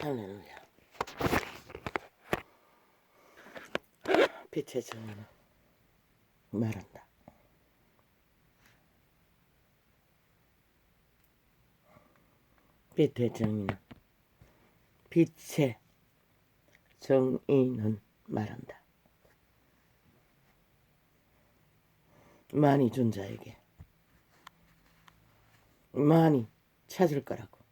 할렐루야. 빛의 정의는 말한다. 빛의 정의는 빛의 정의는 말한다. 많이 준 자에게 많이 찾을 거라고.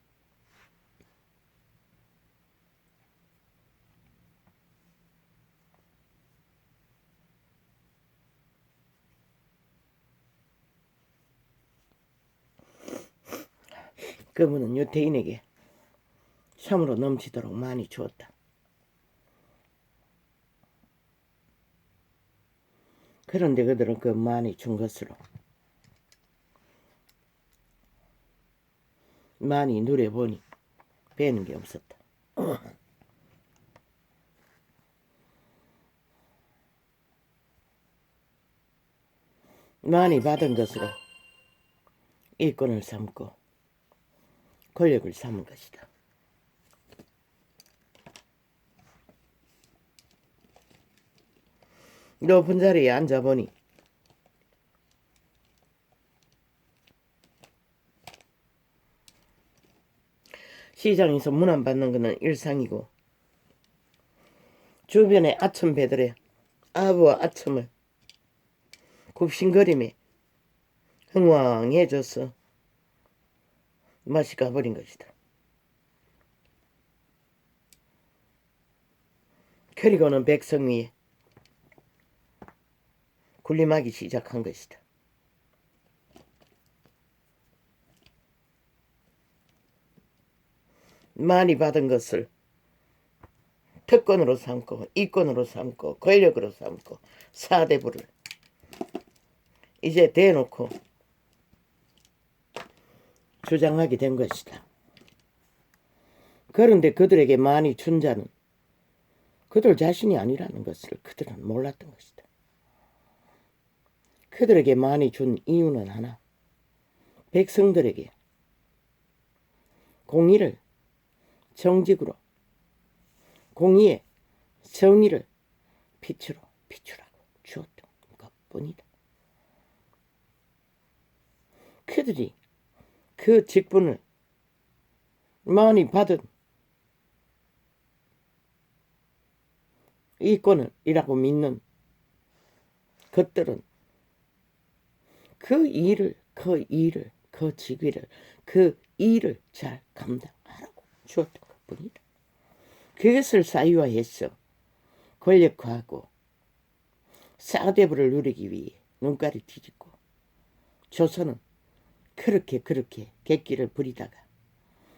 그분은 유태인에게 참으로 넘치도록 많이 주었다. 그런데 그들은 그 많이 준 것으로 많이 누려보니 배는 게 없었다. 많이 받은 것으로 일권을 삼고 권력을 삼은 것이다. 높은 자리에 앉아보니 시장에서 문안받는 것은 일상이고 주변의 아첨배들의 아부와 아첨을 굽신거림에 흥왕해져서 맛이 가버린 것이다. 그리고는 백성 위에 군림하기 시작한 것이다. 많이 받은 것을 특권으로 삼고 이권으로 삼고 권력으로 삼고 사대부를 이제 대놓고 주장하게 된 것이다. 그런데 그들에게 많이 준 자는 그들 자신이 아니라는 것을 그들은 몰랐던 것이다. 그들에게 많이 준 이유는 하나, 백성들에게 공의를 정직으로 공의의 정의를 빛으로 비추라고 주었던 것뿐이다. 그들이 그 직분을 많이 받은 이권이라고 믿는 것들은 그 일을, 그 직위를, 그 일을 잘 감당하라고 주었던 것뿐이다. 그것을 사유화해서 권력화하고 사대부를 누리기 위해 눈깔이 뒤집고 조선은 그렇게 객기를 부리다가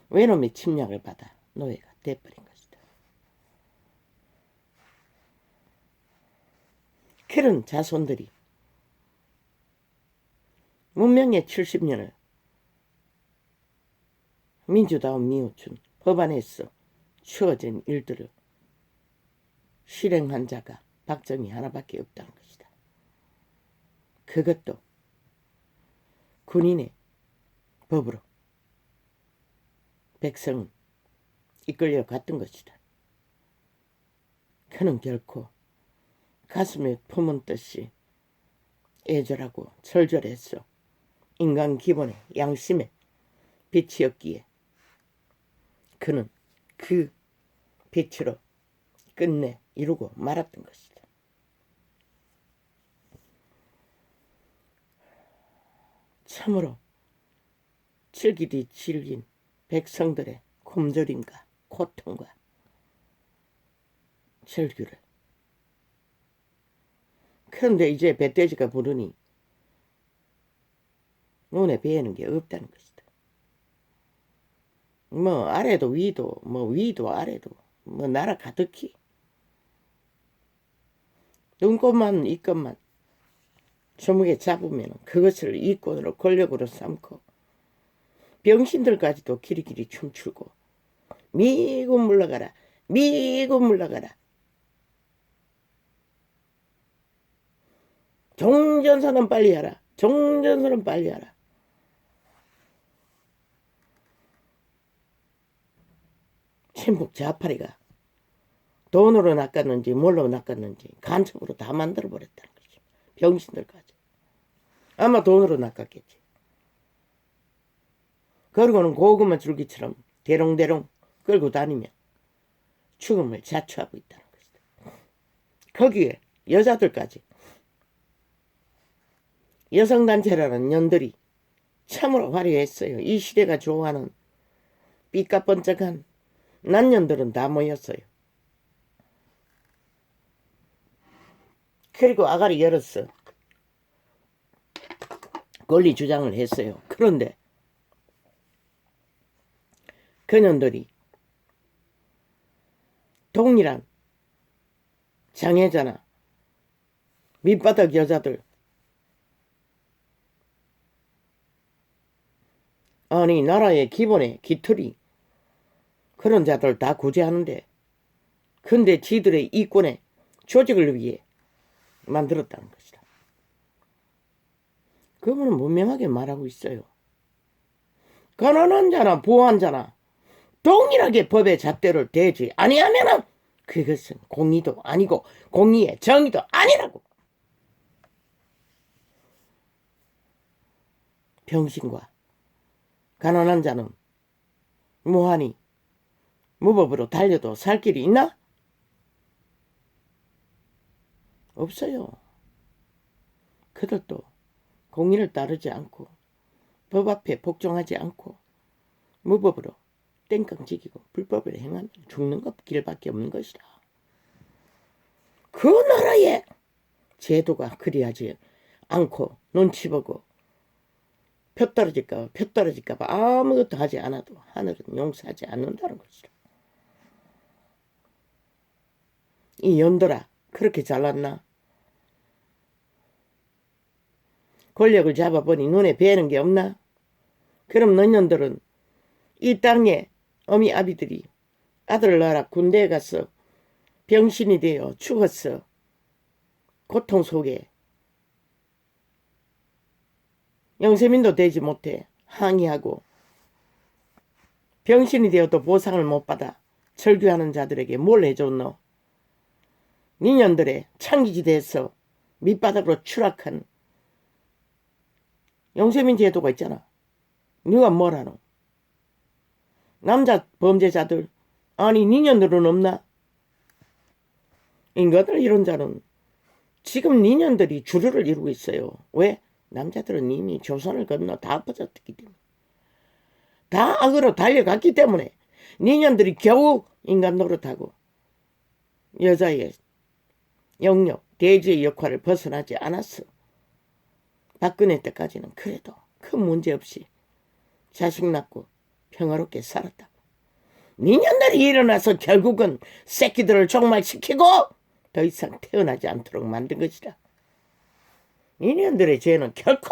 외놈의 침략을 받아 노예가 돼버린 것이다. 그런 자손들이 문명의 70년을 민주다운 미우춘 법안에서 주어진 일들을 실행한 자가 박정희 하나밖에 없다는 것이다. 그것도 군인의 법으로 백성은 이끌려 갔던 것이다. 그는 결코 가슴에 품은 뜻이 애절하고 철저했어. 인간 기본의 양심의 빛이었기에 그는 그 빛으로 끝내 이루고 말았던 것이다. 참으로 질기디 질긴 백성들의 굶주림과 고통과 절규를. 그런데 이제 배돼지가 부르니 눈에 뵈는 게 없다는 것이다. 뭐 아래도 위도 위도 아래도 나라 가득히 눈꽃만 이것만 주먹에 잡으면 그것을 이권으로 권력으로 삼고 병신들까지도 기리기리 춤추고 미군 물러가라 미군 물러가라 종전선언 빨리 하라 종전선언 빨리 하라. 친북 좌파리가 돈으로 낚았는지 뭘로 낚았는지 간첩으로 다 만들어버렸다는 거지. 병신들까지. 아마 돈으로 낚았겠지. 그리고는 고구마 줄기처럼 대롱대롱 끌고 다니며 죽음을 자초하고 있다는 것이다. 거기에 여자들까지 여성단체라는 년들이 참으로 화려했어요. 이 시대가 좋아하는 삐까번쩍한 난년들은 다 모였어요. 그리고 아가리 열었어. 권리 주장을 했어요. 그런데 그년들이 동일한 장애자나 밑바닥 여자들, 아니 나라의 기본의 기틀이 그런 자들 다 구제하는데, 근데 지들의 이권의 조직을 위해 만들었다는 것이다. 그분은 분명하게 말하고 있어요. 가난한 자나 부한 자나 동일하게 법의 잣대를 대지 아니하면은 그것은 공의도 아니고 공의의 정의도 아니라고. 병신과 가난한 자는 무한히 무법으로 달려도 살 길이 있나? 없어요. 그들도 공의를 따르지 않고 법 앞에 복종하지 않고 무법으로 땡깡 지기고 불법을 행하면 죽는 것 길밖에 없는 것이다. 그 나라의 제도가 그리하지 않고 눈치 보고 표 떨어질까봐 아무것도 하지 않아도 하늘은 용서하지 않는다는 것이다. 이 연돌아 그렇게 잘났나? 권력을 잡아보니 눈에 뵈는 게 없나? 그럼 너년들은 이 땅에 어미 아비들이 아들을 낳아라 군대에 가서 병신이 되어 죽었어. 고통 속에 영세민도 되지 못해 항의하고 병신이 되어도 보상을 못 받아 절규하는 자들에게 뭘 해줬노? 니년들의 창기지대에서 밑바닥으로 추락한 영세민 제도가 있잖아. 누가 뭘 하노? 남자 범죄자들, 아니 니년들은 없나? 인간들 이런 자는 지금 니년들이 주류를 이루고 있어요. 왜? 남자들은 이미 조선을 건너 다 엎어졌기 때문에, 다 악으로 달려갔기 때문에 니년들이 겨우 인간 노릇하고 여자의 영역, 대지의 역할을 벗어나지 않았어. 박근혜 때까지는 그래도 큰 문제 없이 자식 낳고 평화롭게 살았다고. 니년들이 일어나서 결국은 새끼들을 종말시키고 더 이상 태어나지 않도록 만든 것이다. 니년들의 죄는 결코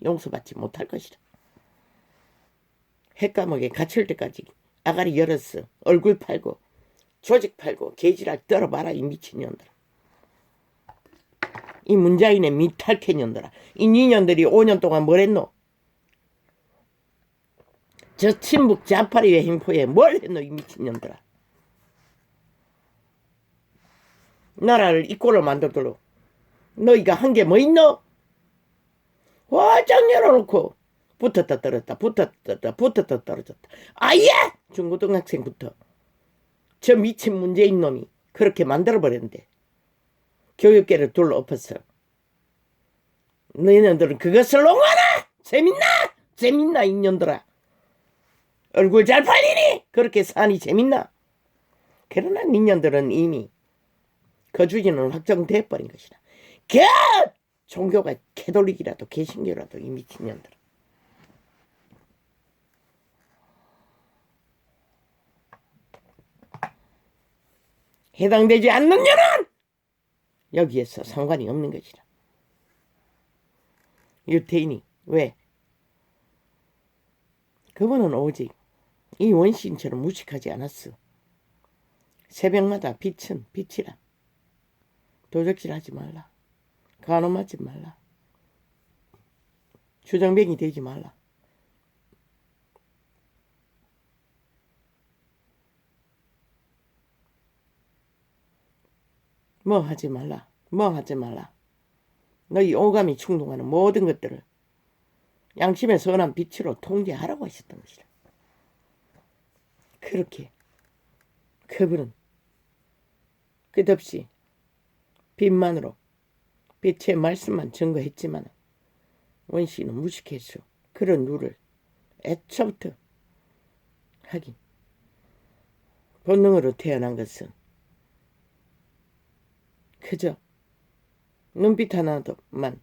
용서받지 못할 것이다. 핵감옥에 갇힐 때까지 아가리 열었어. 얼굴 팔고 조직 팔고 개지랄 떨어봐라 이 미친년들아. 이 문자인의 미탈캐년들아. 이 니년들이 5년 동안 뭘 했노? 저 친북 좌파리의 행포에 뭘 했노 이 미친년들아. 나라를 이 꼴로 만들도록 너희가 한 게 뭐 있노? 화장 열어놓고 붙었다 떨어졌다 붙었다 떨어졌다. 아예 중고등학생부터 저 미친 문재인 놈이 그렇게 만들어버렸는데 교육계를 둘러 엎었어. 너희들은 그것을 옹호하나? 재밌나 이년들아. 얼굴 잘 팔리니? 그렇게 사니 재밌나? 그러나 니년들은 이미 거주지는 확정돼 버린 것이다. 종교가 캐톨릭이라도 개신교라도 이 미친년들. 해당되지 않는 년은 여기에서 상관이 없는 것이다. 유태인이 왜? 그분은 오직 이 원시인처럼 무식하지 않았어. 새벽마다 빛은 빛이라. 도적질하지 말라. 간음하지 말라. 주정뱅이 되지 말라. 뭐 하지 말라. 뭐 하지 말라. 너희 오감이 충동하는 모든 것들을 양심의 선한 빛으로 통제하라고 하셨던 것이다. 그렇게 그분은 끝없이 빛만으로 빛의 말씀만 증거했지만 원시는 무식해서 그런 룰을 애초부터 하긴 본능으로 태어난 것은 그저 눈빛 하나만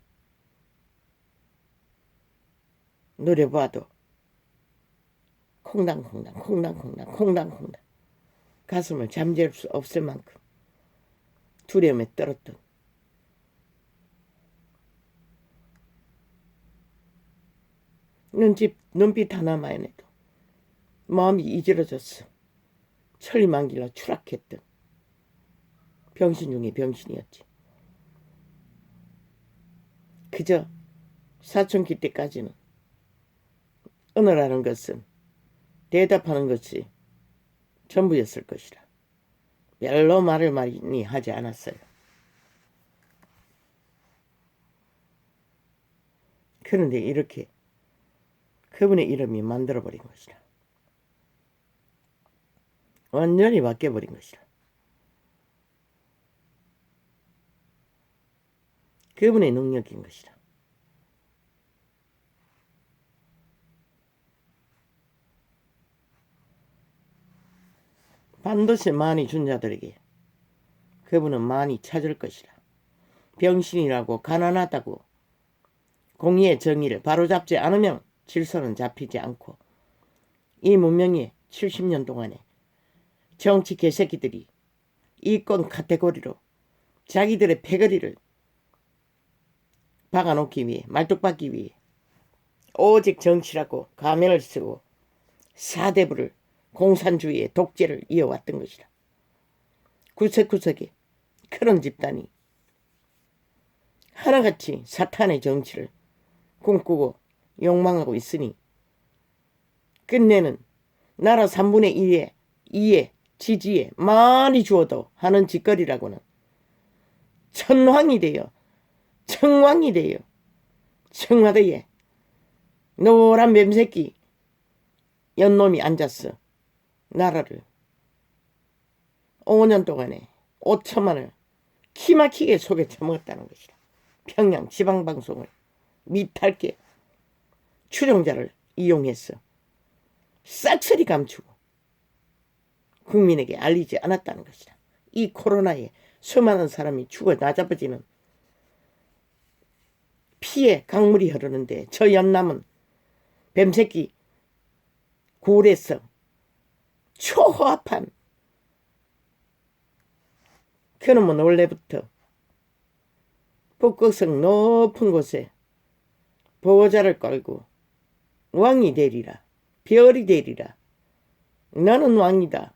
노려봐도 콩당콩당 콩당콩당 콩당콩당 가슴을 잠재울 수 없을 만큼 두려움에 떨었던 눈빛 하나만 해도 마음이 이지러졌어. 천리만길로 추락했던 병신 중에 병신이었지. 그저 사춘기 때까지는 언어라는 것은 대답하는 것이 전부였을 것이라. 별로 말을 많이 하지 않았어요. 그런데 이렇게 그분의 이름이 만들어버린 것이라. 완전히 바뀌어버린 것이라. 그분의 능력인 것이라. 반드시 많이 준 자들에게 그분은 많이 찾을 것이라. 병신이라고 가난하다고 공의의 정의를 바로잡지 않으면 질서는 잡히지 않고 이 문명의 70년 동안에 정치 개새끼들이 이권 카테고리로 자기들의 패거리를 박아놓기 위해 말뚝박기 위해 오직 정치라고 가면을 쓰고 사대부를 공산주의의 독재를 이어왔던 것이라. 구석구석에 그런 집단이 하나같이 사탄의 정치를 꿈꾸고 욕망하고 있으니 끝내는 나라 3분의 2의 지지에 많이 주어도 하는 짓거리라고는 천황이 되어 청왕이 되어 청와대에 노란 뱀새끼 연놈이 앉았어. 나라를 5년 동안에 5천만을 키막히게 속에 처먹었다는 것이라. 평양 지방방송을 미탈게 추종자를 이용해서 싹쓸이 감추고 국민에게 알리지 않았다는 것이다. 이 코로나에 수많은 사람이 죽어 나자빠지는 피에 강물이 흐르는데 저 연남은 뱀새끼 굴에서 초호합한 그놈은 원래부터 북극성 높은 곳에 보호자를 걸고 왕이 되리라, 별이 되리라, 나는 왕이다,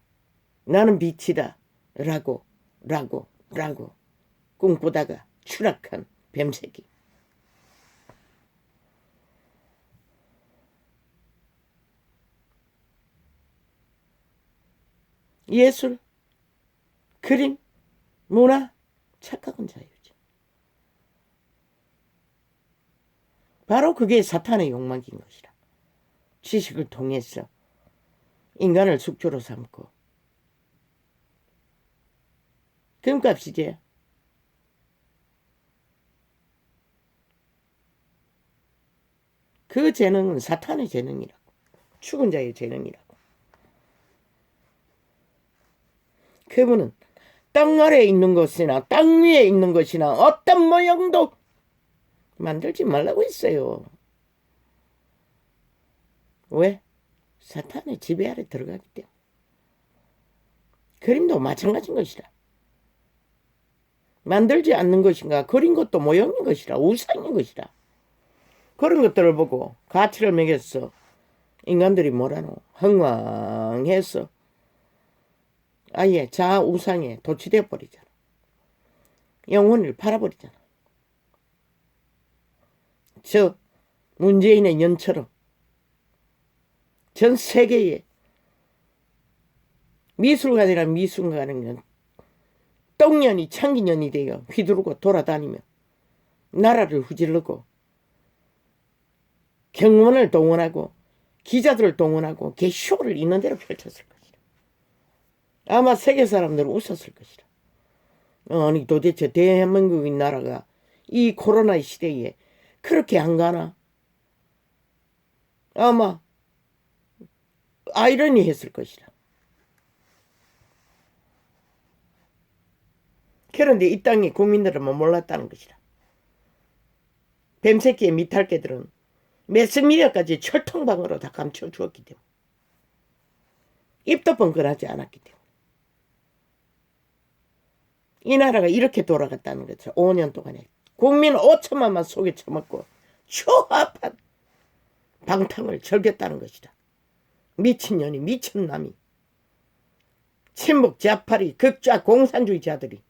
나는 빛이다 라고 꿈꾸다가 추락한 뱀새끼. 예술, 그림, 문화, 착각은 자유지. 바로 그게 사탄의 욕망인 것이라. 지식을 통해서 인간을 숙주로 삼고 금값이지. 그 재능은 사탄의 재능이라고. 죽은 자의 재능이라고. 그분은 땅 아래에 있는 것이나 땅 위에 있는 것이나 어떤 모양도 만들지 말라고 했어요. 왜? 사탄의 지배 아래 들어가기 때문에. 그림도 마찬가지인 것이라. 만들지 않는 것인가 그린 것도 모형인 것이라. 우상인 것이라. 그런 것들을 보고 가치를 매겼어. 인간들이 뭐라노? 흥왕해서 아예 자아 우상에 도취되어 버리잖아. 영혼을 팔아버리잖아. 저 문재인의 연처럼 전 세계에 미술관이란 미술관은 똥년이 창기년이 되어 휘두르고 돌아다니며 나라를 후질르고 경호원을 동원하고 기자들을 동원하고 개쇼를 있는 대로 펼쳤을 것이다. 아마 세계 사람들은 웃었을 것이다. 아니 도대체 대한민국인 나라가 이 코로나 시대에 그렇게 안 가나? 아마 아이러니 했을 것이다. 그런데 이 땅의 국민들은 몰랐다는 것이다. 뱀새끼의 미탈개들은 매스미디어까지 철통방으로 다 감춰주었기 때문에 입도 뻥끗하지 않았기 때문에 이 나라가 이렇게 돌아갔다는 거죠. 5년 동안에 국민 5천만만 속에 처먹고 추합한 방탕을 즐겼다는 것이다. 미친년이 미친남이 친북 좌파리 극좌 공산주의자들이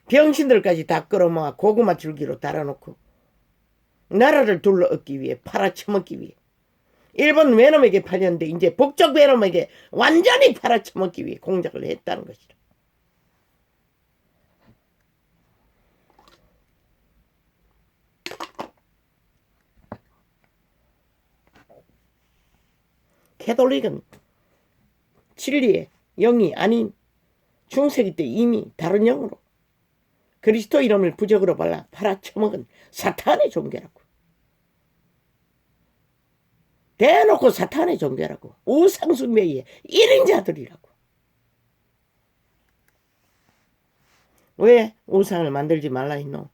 병신들까지 다 끌어모아 고구마 줄기로 달아놓고 나라를 둘러엎기 위해 팔아쳐먹기 위해 일본 외놈에게 팔렸는데 이제 북쪽 외놈에게 완전히 팔아쳐먹기 위해 공작을 했다는 것이다. 캐톨릭은 진리의 영이 아닌 중세기 때 이미 다른 영으로 그리스도 이름을 부적으로 발라 팔아쳐먹은 사탄의 종교라고. 대놓고 사탄의 종교라고. 우상숭배의 1인자들이라고. 왜 우상을 만들지 말라 했노?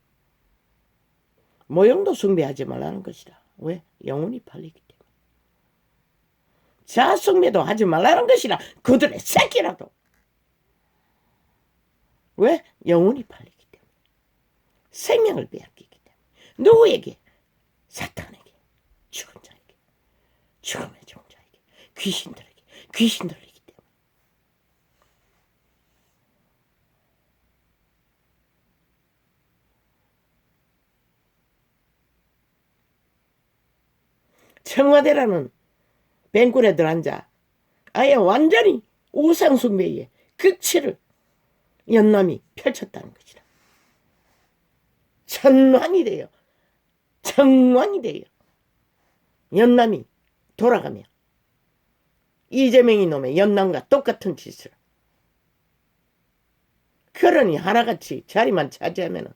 모형도 숭배하지 말라는 것이다. 왜? 영혼이 팔리기 때문에. 자숭배도 하지 말라는 것이라. 그들의 새끼라도. 왜? 영혼이 팔리기 때문에. 생명을 빼앗기기 때문에. 누구에게? 사탄에게. 죽은 자에게. 죽음의 종자에게. 귀신들에게. 귀신들이기 때문에. 청와대라는 뱅굴에 들어앉아 아예 완전히 우상숭배의 극치를 연남이 펼쳤다는 것이다. 천왕이 되어 정왕이 되어 연남이 돌아가며 이재명이 놈의 연남과 똑같은 짓을 그러니 하나같이 자리만 차지하면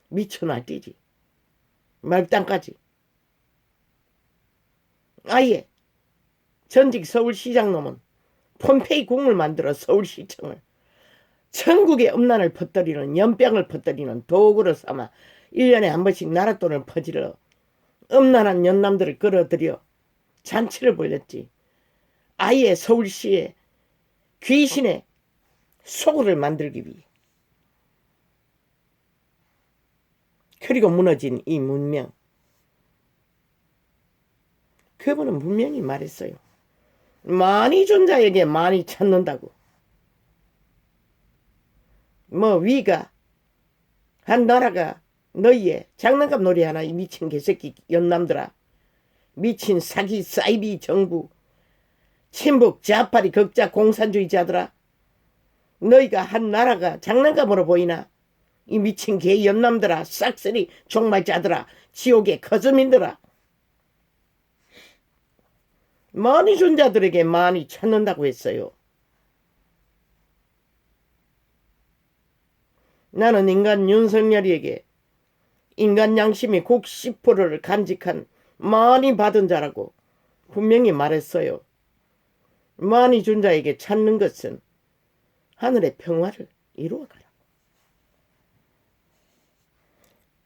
미쳐나 뛰지. 말단까지 아예 전직 서울시장 놈은 폼페이 궁을 만들어 서울시청을 천국의 음란을 퍼뜨리는 연병을 퍼뜨리는 도구로 삼아 1년에 한 번씩 나랏돈을 퍼지러 음란한 연남들을 끌어들여 잔치를 벌였지. 아예 서울시에 귀신의 소굴을 만들기 위해. 그리고 무너진 이 문명. 그분은 분명히 말했어요. 많이 준 자에게 많이 찾는다고. 뭐 위가 한 나라가 너희의 장난감 놀이 하나 이 미친 개새끼 연남들아. 미친 사기 사이비 정부 친북 좌파리 극자 공산주의자들아. 너희가 한 나라가 장난감으로 보이나? 이 미친 개 연남들아. 싹쓸이 종말자들아. 지옥의 거저민들아. 많이 준 자들에게 많이 찾는다고 했어요. 나는 인간 윤석열이에게 인간 양심이 곡 10%를 간직한 많이 받은 자라고 분명히 말했어요. 많이 준 자에게 찾는 것은 하늘의 평화를 이루어가라.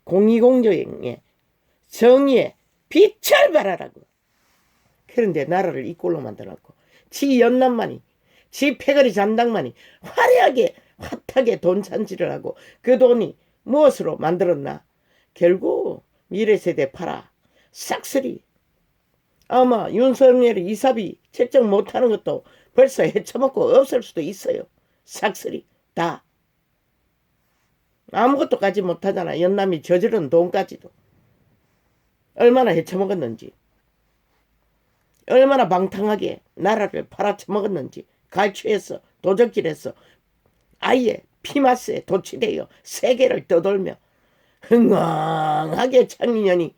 공의공정의 정의의 빛을 발하라고. 그런데 나라를 이 꼴로 만들어놓고 지 연남만이 지 패거리 잔당만이 화려하게 핫하게 돈 찬지를 하고 그 돈이 무엇으로 만들었나? 결국 미래세대 팔아 싹쓸이. 아마 윤석열이 이사비 책정 못하는 것도 벌써 헤쳐먹고 없을 수도 있어요. 싹쓸이 다. 아무것도 가지 못하잖아. 연남이 저지른 돈까지도. 얼마나 헤쳐먹었는지. 얼마나 방탕하게 나라를 팔아쳐먹었는지. 갈취해서 도적질해서 아예 피마스에 도취되어 세계를 떠돌며 흥왕하게 창년이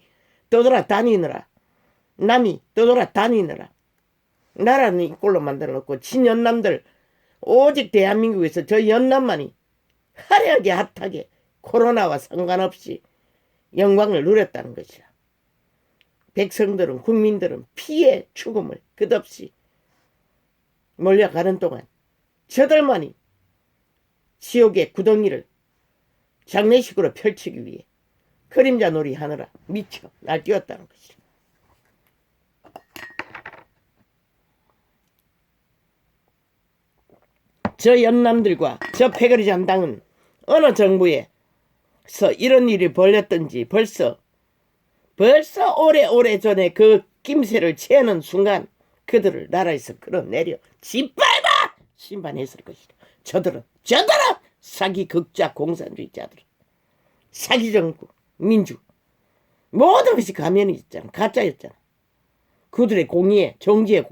떠돌아다니느라, 남이 떠돌아다니느라 나라는 이꼴로 만들어놓고 친연남들 오직 대한민국에서 저 연남만이 화려하게 핫하게 코로나와 상관없이 영광을 누렸다는 것이라. 백성들은 국민들은 피해 죽음을 끝없이 몰려가는 동안 저들만이 지옥의 구덩이를 장례식으로 펼치기 위해 그림자 놀이 하느라 미쳐 날뛰었다는 것이라. 저 연남들과 저 패거리 잔당은 어느 정부에서 이런 일이 벌렸던지 벌써 오래 전에 그 김새를 채는 순간 그들을 나라에서 끌어내려 짓밟아 심판했을 것이다. 저들은 사기 극자 공산주의자들은 사기 정부 민주 모든 것이 가면이었잖아. 가짜였잖아. 그들의 공의에 정의의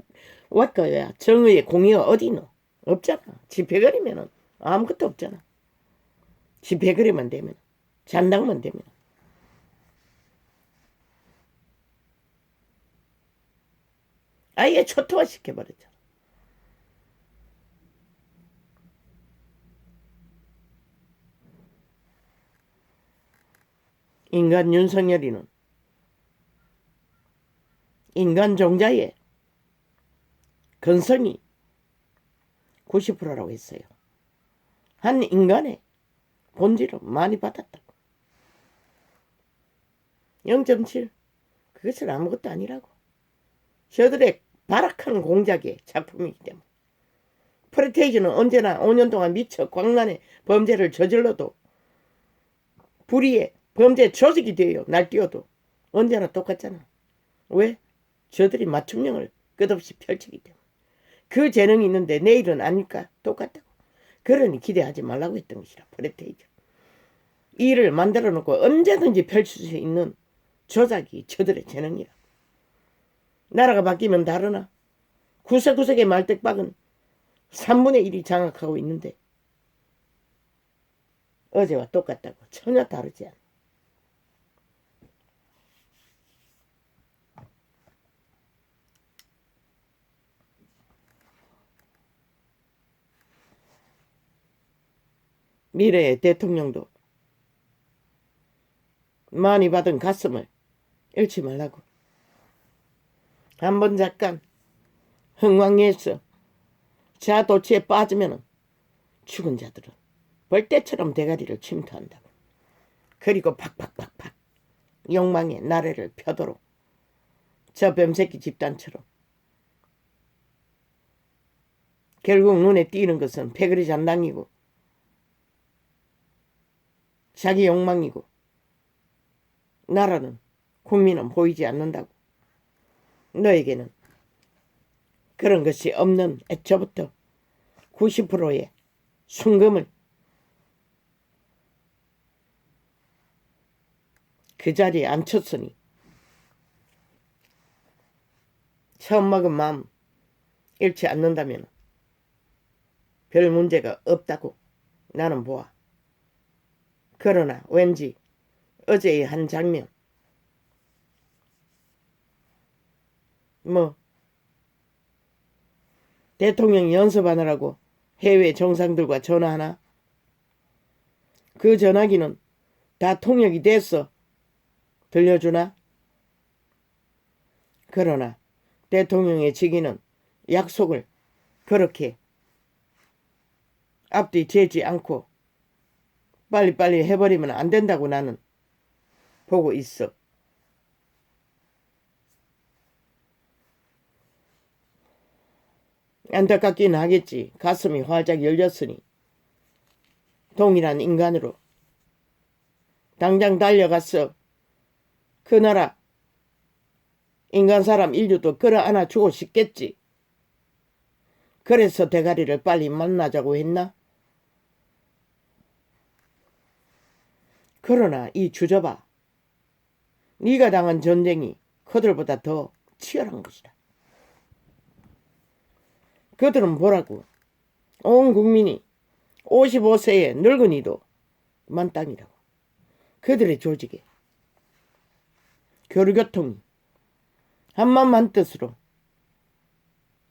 공의가 어디 있노? 없잖아. 집회거리면은 아무것도 없잖아. 집회거리만 되면 잔당만 되면 아예 초토화시켜버렸잖아. 인간 윤석열이는 인간 종자의 근성이 90%라고 했어요. 한 인간의 본질을 많이 받았다고. 0.7 그것은 아무것도 아니라고. 저들의 발악한 공작의 작품이기 때문에. 프레테이즈는 언제나 5년 동안 미쳐 광란의 범죄를 저질러도 불의의 범죄 조직이 되어 날뛰어도 언제나 똑같잖아. 왜? 저들이 맞춤형을 끝없이 펼치기 때문에. 그 재능이 있는데 내일은 아닐까? 똑같다고. 그러니 기대하지 말라고 했던 것이라. 프레테이즈. 이 일을 만들어 놓고 언제든지 펼칠 수 있는 조작이 저들의 재능이라. 나라가 바뀌면 다르나? 구석구석의 말뚝박은 3분의 1이 장악하고 있는데 어제와 똑같다고. 전혀 다르지 않아. 미래의 대통령도 많이 받은 가슴을 잃지 말라고. 한번 잠깐 흥왕리에서 자도취에 빠지면 죽은 자들은 벌떼처럼 대가리를 침투한다고. 그리고 팍팍팍팍 욕망의 나래를 펴도록 저 뱀새끼 집단처럼 결국 눈에 띄는 것은 패거리 잔당이고 자기 욕망이고 나라는 국민은 보이지 않는다고. 너에게는 그런 것이 없는 애초부터 90%의 순금을 그 자리에 앉혔으니 처음 먹은 마음 잃지 않는다면 별 문제가 없다고 나는 보아. 그러나 왠지 어제의 한 장면 대통령 연습하느라고 해외 정상들과 전화하나? 그 전화기는 다 통역이 됐어. 들려주나? 그러나 대통령의 직위는 약속을 그렇게 앞뒤 재지 않고 빨리빨리 해버리면 안 된다고 나는 보고 있어. 안타깝긴 하겠지. 가슴이 활짝 열렸으니 동일한 인간으로 당장 달려가서 그 나라 인간 사람 인류도 끌어안아 주고 싶겠지. 그래서 대가리를 빨리 만나자고 했나? 그러나 이 주저봐. 네가 당한 전쟁이 그들보다 더 치열한 것이다. 그들은 뭐라고? 온 국민이 55세의 늙은이도 만땅이라고. 그들의 조직에 교류교통이 한마음 한뜻으로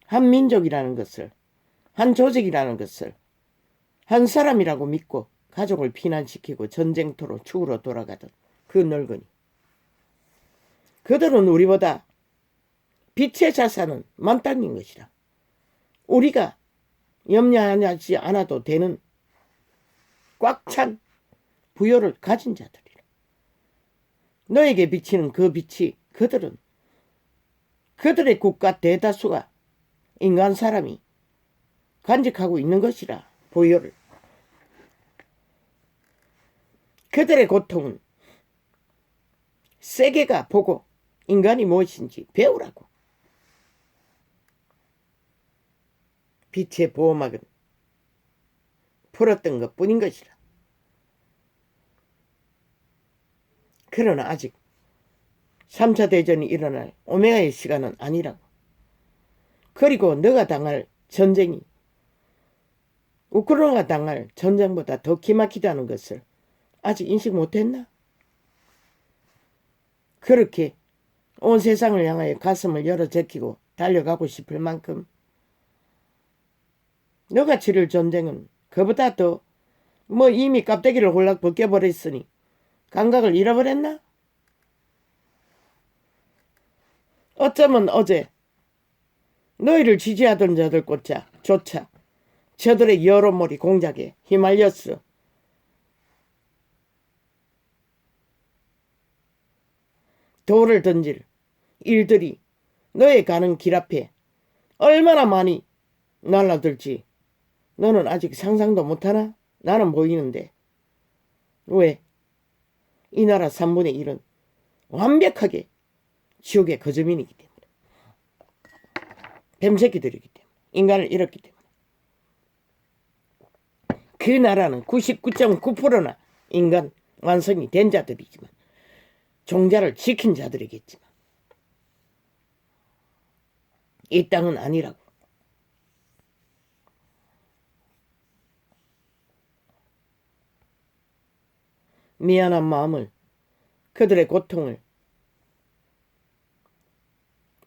한 민족이라는 것을, 한 조직이라는 것을 한 사람이라고 믿고 가족을 피난시키고 전쟁터로 죽으러 돌아가던 그 늙은이. 그들은 우리보다 빛의 자산은 만땅인 것이라. 우리가 염려하지 않아도 되는 꽉 찬 부여를 가진 자들이라. 너에게 비치는 그 빛이 그들의 국가 대다수가 인간 사람이 간직하고 있는 것이라. 부여를. 그들의 고통은 세계가 보고 인간이 무엇인지 배우라고. 빛의 보호막은 풀었던 것뿐인 것이라. 그러나 아직 3차 대전이 일어날 오메가의 시간은 아니라고. 그리고 너가 당할 전쟁이 우크라이나가 당할 전쟁보다 더 기막히다는 것을 아직 인식 못했나? 그렇게 온 세상을 향하여 가슴을 열어 제끼고 달려가고 싶을 만큼 너가 치를 전쟁은 그보다 더 이미 껍데기를 홀락 벗겨버렸으니 감각을 잃어버렸나? 어쩌면 어제 너희를 지지하던 자들조차 저들의 여론몰이 공작에 휘말렸어. 돌을 던질 일들이 너의 가는 길 앞에 얼마나 많이 날아들지 너는 아직 상상도 못하나? 나는 보이는데. 왜? 이 나라 3분의 1은 완벽하게 지옥의 거저민이기 때문에. 뱀새끼들이기 때문에. 인간을 잃었기 때문에. 그 나라는 99.9%나 인간 완성이 된 자들이지만 종자를 지킨 자들이겠지만 이 땅은 아니라고. 미안한 마음을, 그들의 고통을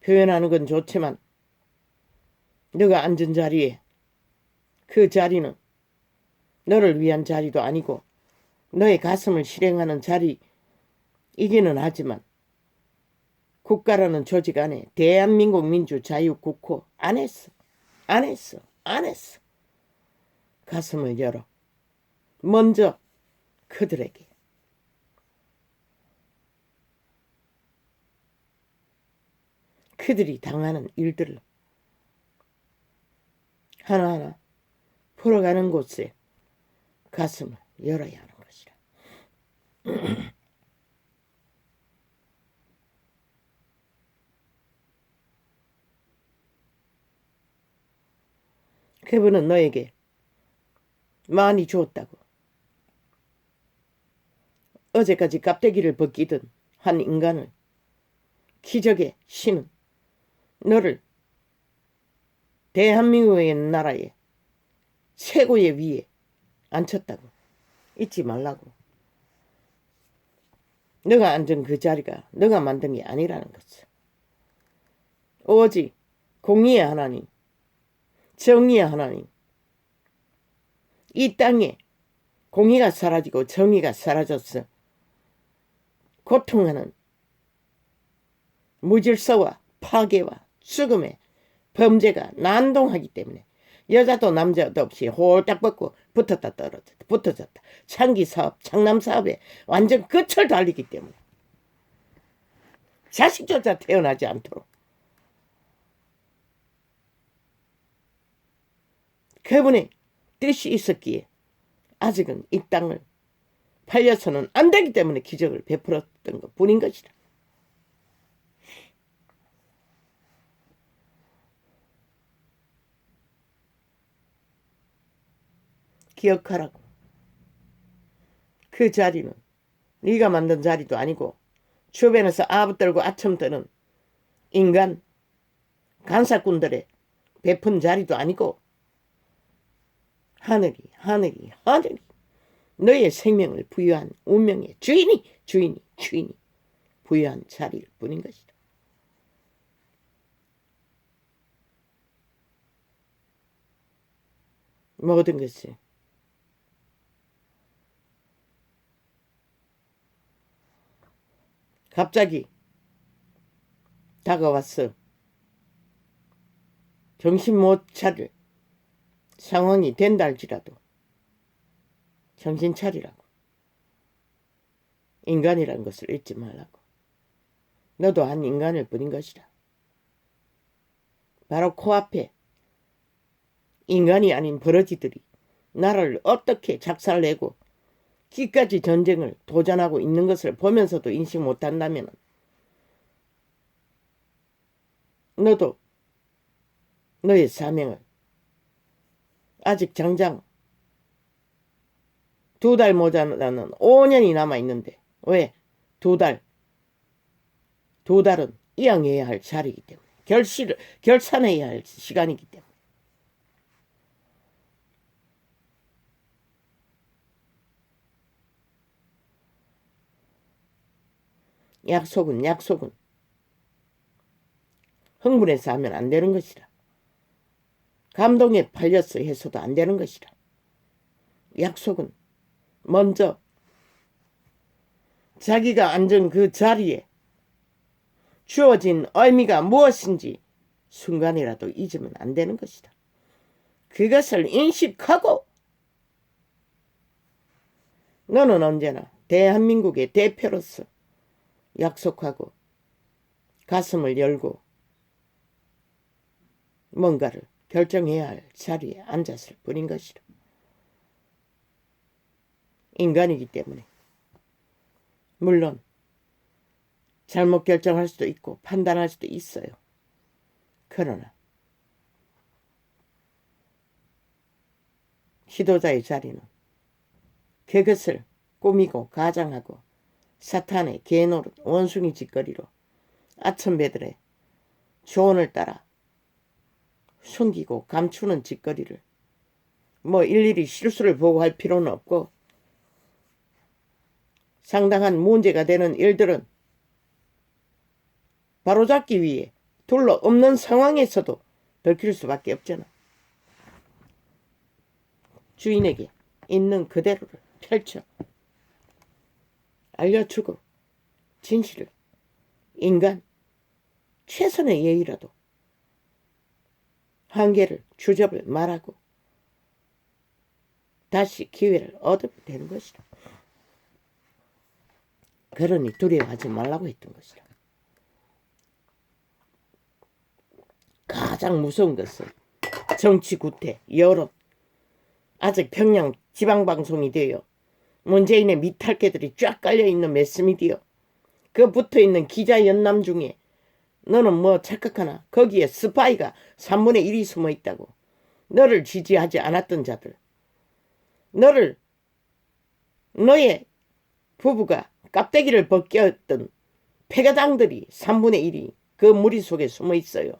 표현하는 건 좋지만 너가 앉은 자리에 그 자리는 너를 위한 자리도 아니고 너의 가슴을 실행하는 자리이기는 하지만 국가라는 조직 안에 대한민국 민주자유국호 안 했어. 가슴을 열어. 먼저 그들에게. 그들이 당하는 일들을 하나하나 풀어가는 곳에 가슴을 열어야 하는 것이라. 그분은 너에게 많이 주었다고. 어제까지 깝대기를 벗기던 한 인간을 기적의 신은 너를 대한민국의 나라의 최고의 위에 앉혔다고. 잊지 말라고. 너가 앉은 그 자리가 너가 만든 게 아니라는 것을. 오직 공의의 하나님, 정의의 하나님, 이 땅에 공의가 사라지고 정의가 사라졌어. 고통하는 무질서와 파괴와 죽음의 범죄가 난동하기 때문에 여자도 남자도 없이 홀딱 벗고 붙었다 떨어졌다 붙어졌다 창기사업 창남사업에 완전 끝을 달리기 때문에 자식조차 태어나지 않도록 그분의 뜻이 있었기에 아직은 이 땅을 팔려서는 안 되기 때문에 기적을 베풀었던 것 뿐인 것이다. 기억하라고. 그 자리는 네가 만든 자리도 아니고 주변에서 아부떨고 아첨 떠는 인간 간사꾼들의 베푼 자리도 아니고 하늘이 너의 생명을 부여한 운명의 주인이 부여한 자리일 뿐인 것이다. 모든 것이 갑자기 다가왔어. 정신 못 차릴 상황이 된다 할지라도 정신 차리라고. 인간이란 것을 잊지 말라고. 너도 한 인간일 뿐인 것이다. 바로 코앞에 인간이 아닌 버러지들이 나라를 어떻게 작살내고 기까지 전쟁을 도전하고 있는 것을 보면서도 인식 못한다면 너도 너의 사명을 아직 장장 2달 모자라는 5년이 남아있는데 왜 2달은 이양해야 할 자리이기 때문에 결산해야 할 시간이기 때문에 약속은 흥분해서 하면 안 되는 것이라. 감동에 팔려서 해서도 안 되는 것이라. 약속은 먼저 자기가 앉은 그 자리에 주어진 의미가 무엇인지 순간이라도 잊으면 안 되는 것이다. 그것을 인식하고 너는 언제나 대한민국의 대표로서 약속하고 가슴을 열고 뭔가를 결정해야 할 자리에 앉았을 뿐인 것이다. 인간이기 때문에 물론 잘못 결정할 수도 있고 판단할 수도 있어요. 그러나 지도자의 자리는 그것을 꾸미고 가장하고 사탄의 개노릇 원숭이 짓거리로 아첨배들의 조언을 따라 숨기고 감추는 짓거리를 일일이 실수를 보고 할 필요는 없고 상당한 문제가 되는 일들은 바로잡기 위해 둘러 없는 상황에서도 밝힐 수밖에 없잖아. 주인에게 있는 그대로를 펼쳐 알려주고 진실을 인간 최선의 예의라도 한계를 주접을 말하고 다시 기회를 얻으면 되는 것이다. 그러니 두려워하지 말라고 했던 것이다. 가장 무서운 것은 정치 구태, 여론, 아직 평양 지방방송이 되어 문재인의 미탈개들이 쫙 깔려있는 매스미디어, 그 붙어있는 기자 연남 중에 너는 착각하나? 거기에 스파이가 3분의 1이 숨어있다고. 너를 지지하지 않았던 자들, 너의 부부가 깝대기를 벗겼던 패가당들이 3분의 1이 그 무리 속에 숨어있어요.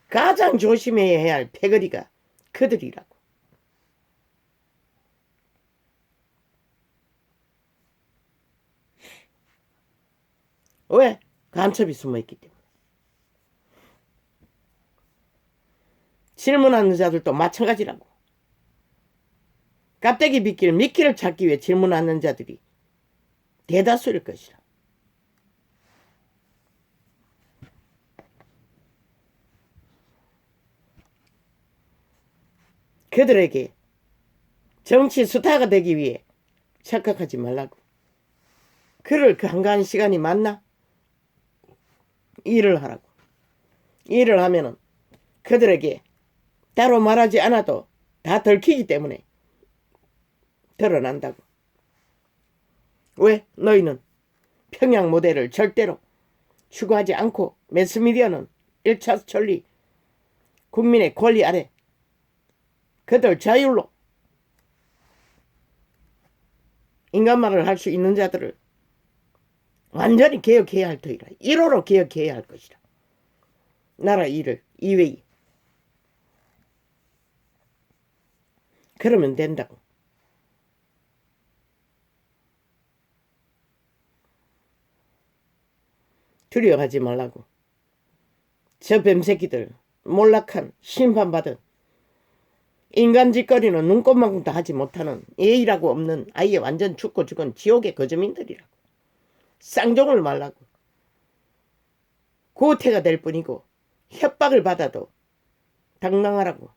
가장 조심해야 할 패거리가 그들이라고. 왜? 간첩이 숨어있기 때문에. 질문하는 자들도 마찬가지라고. 깝대기 빗길 미끼를 찾기 위해 질문하는 자들이 대다수일 것이라. 그들에게 정치 스타가 되기 위해 착각하지 말라고. 그를 그 한가한 시간이 맞나? 일을 하라고. 일을 하면은 그들에게 따로 말하지 않아도 다 들키기 때문에 드러난다고. 왜? 너희는 평양 모델을 절대로 추구하지 않고 매스미디어는 1차 천리 국민의 권리 아래 그들 자율로 인간말을 할 수 있는 자들을 완전히 개혁해야 할 터이라. 1호로 개혁해야 할 것이라. 나라 일을 이외에 그러면 된다고. 두려워하지 말라고. 저 뱀새끼들 몰락한 심판받은 인간 짓거리는 눈꼽만큼도 하지 못하는 예의라고 없는 아예 완전 죽고 죽은 지옥의 거저민들이라고. 쌍종을 말라고. 고태가 될 뿐이고 협박을 받아도 당당하라고.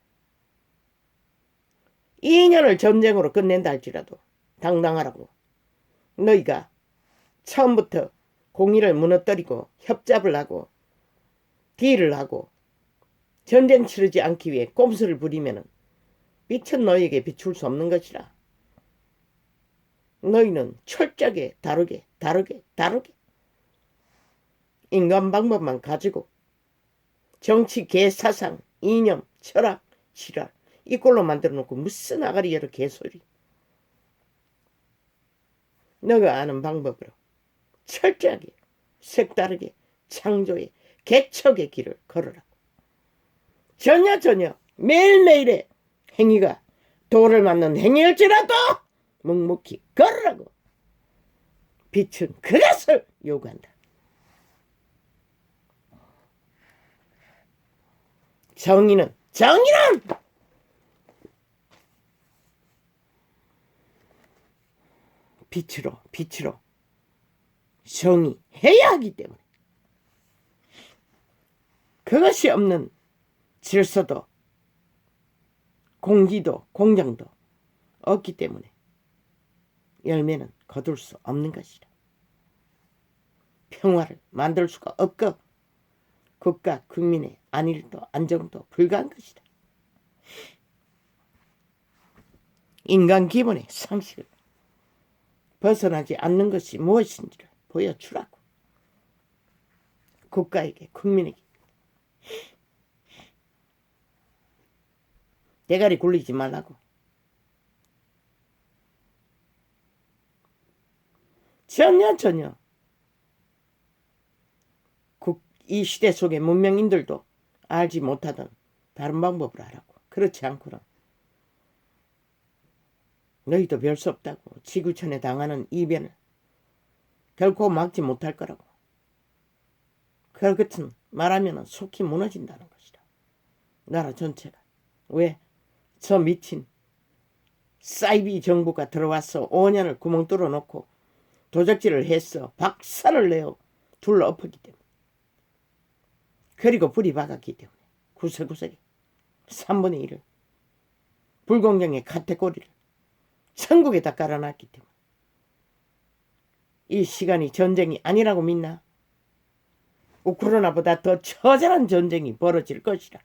2년을 전쟁으로 끝낸다 할지라도 당당하라고. 너희가 처음부터 공의를 무너뜨리고 협잡을 하고 딜을 하고 전쟁 치르지 않기 위해 꼼수를 부리면은 빛은 너희에게 비출 수 없는 것이라. 너희는 철저하게 다르게 인간 방법만 가지고 정치 개사상 이념 철학 지랄 이꼴로 만들어 놓고 무슨 아가리 여러 개소리. 너가 아는 방법으로 철저하게 색다르게 창조의 개척의 길을 걸으라고. 전혀 매일매일의 행위가 도를 맞는 행위일지라도 묵묵히 걸으라고. 빛은 그것을 요구한다. 정의는 빛으로 정의해야 하기 때문에 그것이 없는 질서도 공기도 공정도 없기 때문에 열매는 거둘 수 없는 것이다. 평화를 만들 수가 없고 국가 국민의 안일도 안정도 불가한 것이다. 인간 기본의 상식을 벗어나지 않는 것이 무엇인지를 보여주라고. 국가에게 국민에게 대가리 굴리지 말라고. 전혀 이 시대 속의 문명인들도 알지 못하던 다른 방법을 하라고. 그렇지 않고는 너희도 별 수 없다고. 지구촌에 당하는 이변을 결코 막지 못할 거라고. 그 같은 말하면 속히 무너진다는 것이다. 나라 전체가. 왜? 저 미친 사이비 정부가 들어와서 5년을 구멍 뚫어놓고 도적질을 했어. 박살을 내어 둘러 엎었기 때문에. 그리고 불이 박았기 때문에 구석구석에 3분의 1을 불공정의 카테고리를 천국에다 깔아놨기 때문에 이 시간이 전쟁이 아니라고 믿나? 우크라이나보다 더 처절한 전쟁이 벌어질 것이라.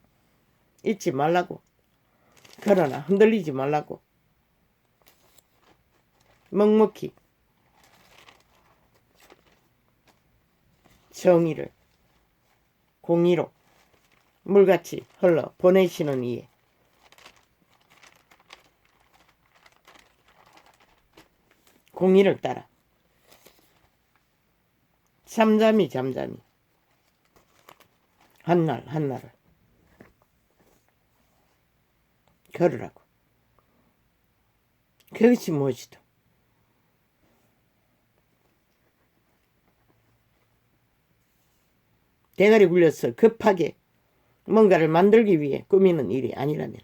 잊지 말라고. 그러나 흔들리지 말라고. 묵묵히 정의를 공의로 물같이 흘러 보내시는 이에 공의를 따라 잠잠히 한날 한날을 걸으라고. 그것이 무엇이든 대가리 굴려서 급하게 뭔가를 만들기 위해 꾸미는 일이 아니라면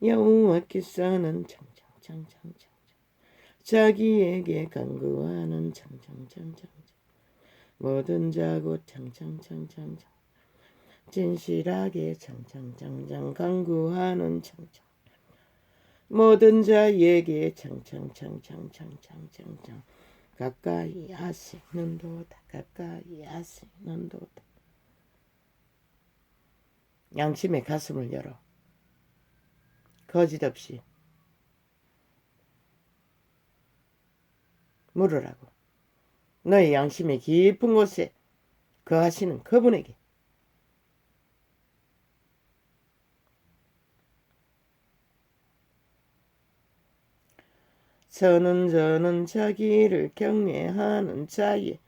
여호와께서는 창창창창창 자기에게 간구하는 창창창창창 모든 자고 창창창창창 진실하게 창창창창 간구하는 창창 모든 자에게 창창창창창창창 가까이 하시는도다. 가까이 하시는도다. 양심의 가슴을 열어 거짓 없이 물으라고. 너의 양심의 깊은 곳에 거하시는 그분에게 저는 자기를 경외하는 자의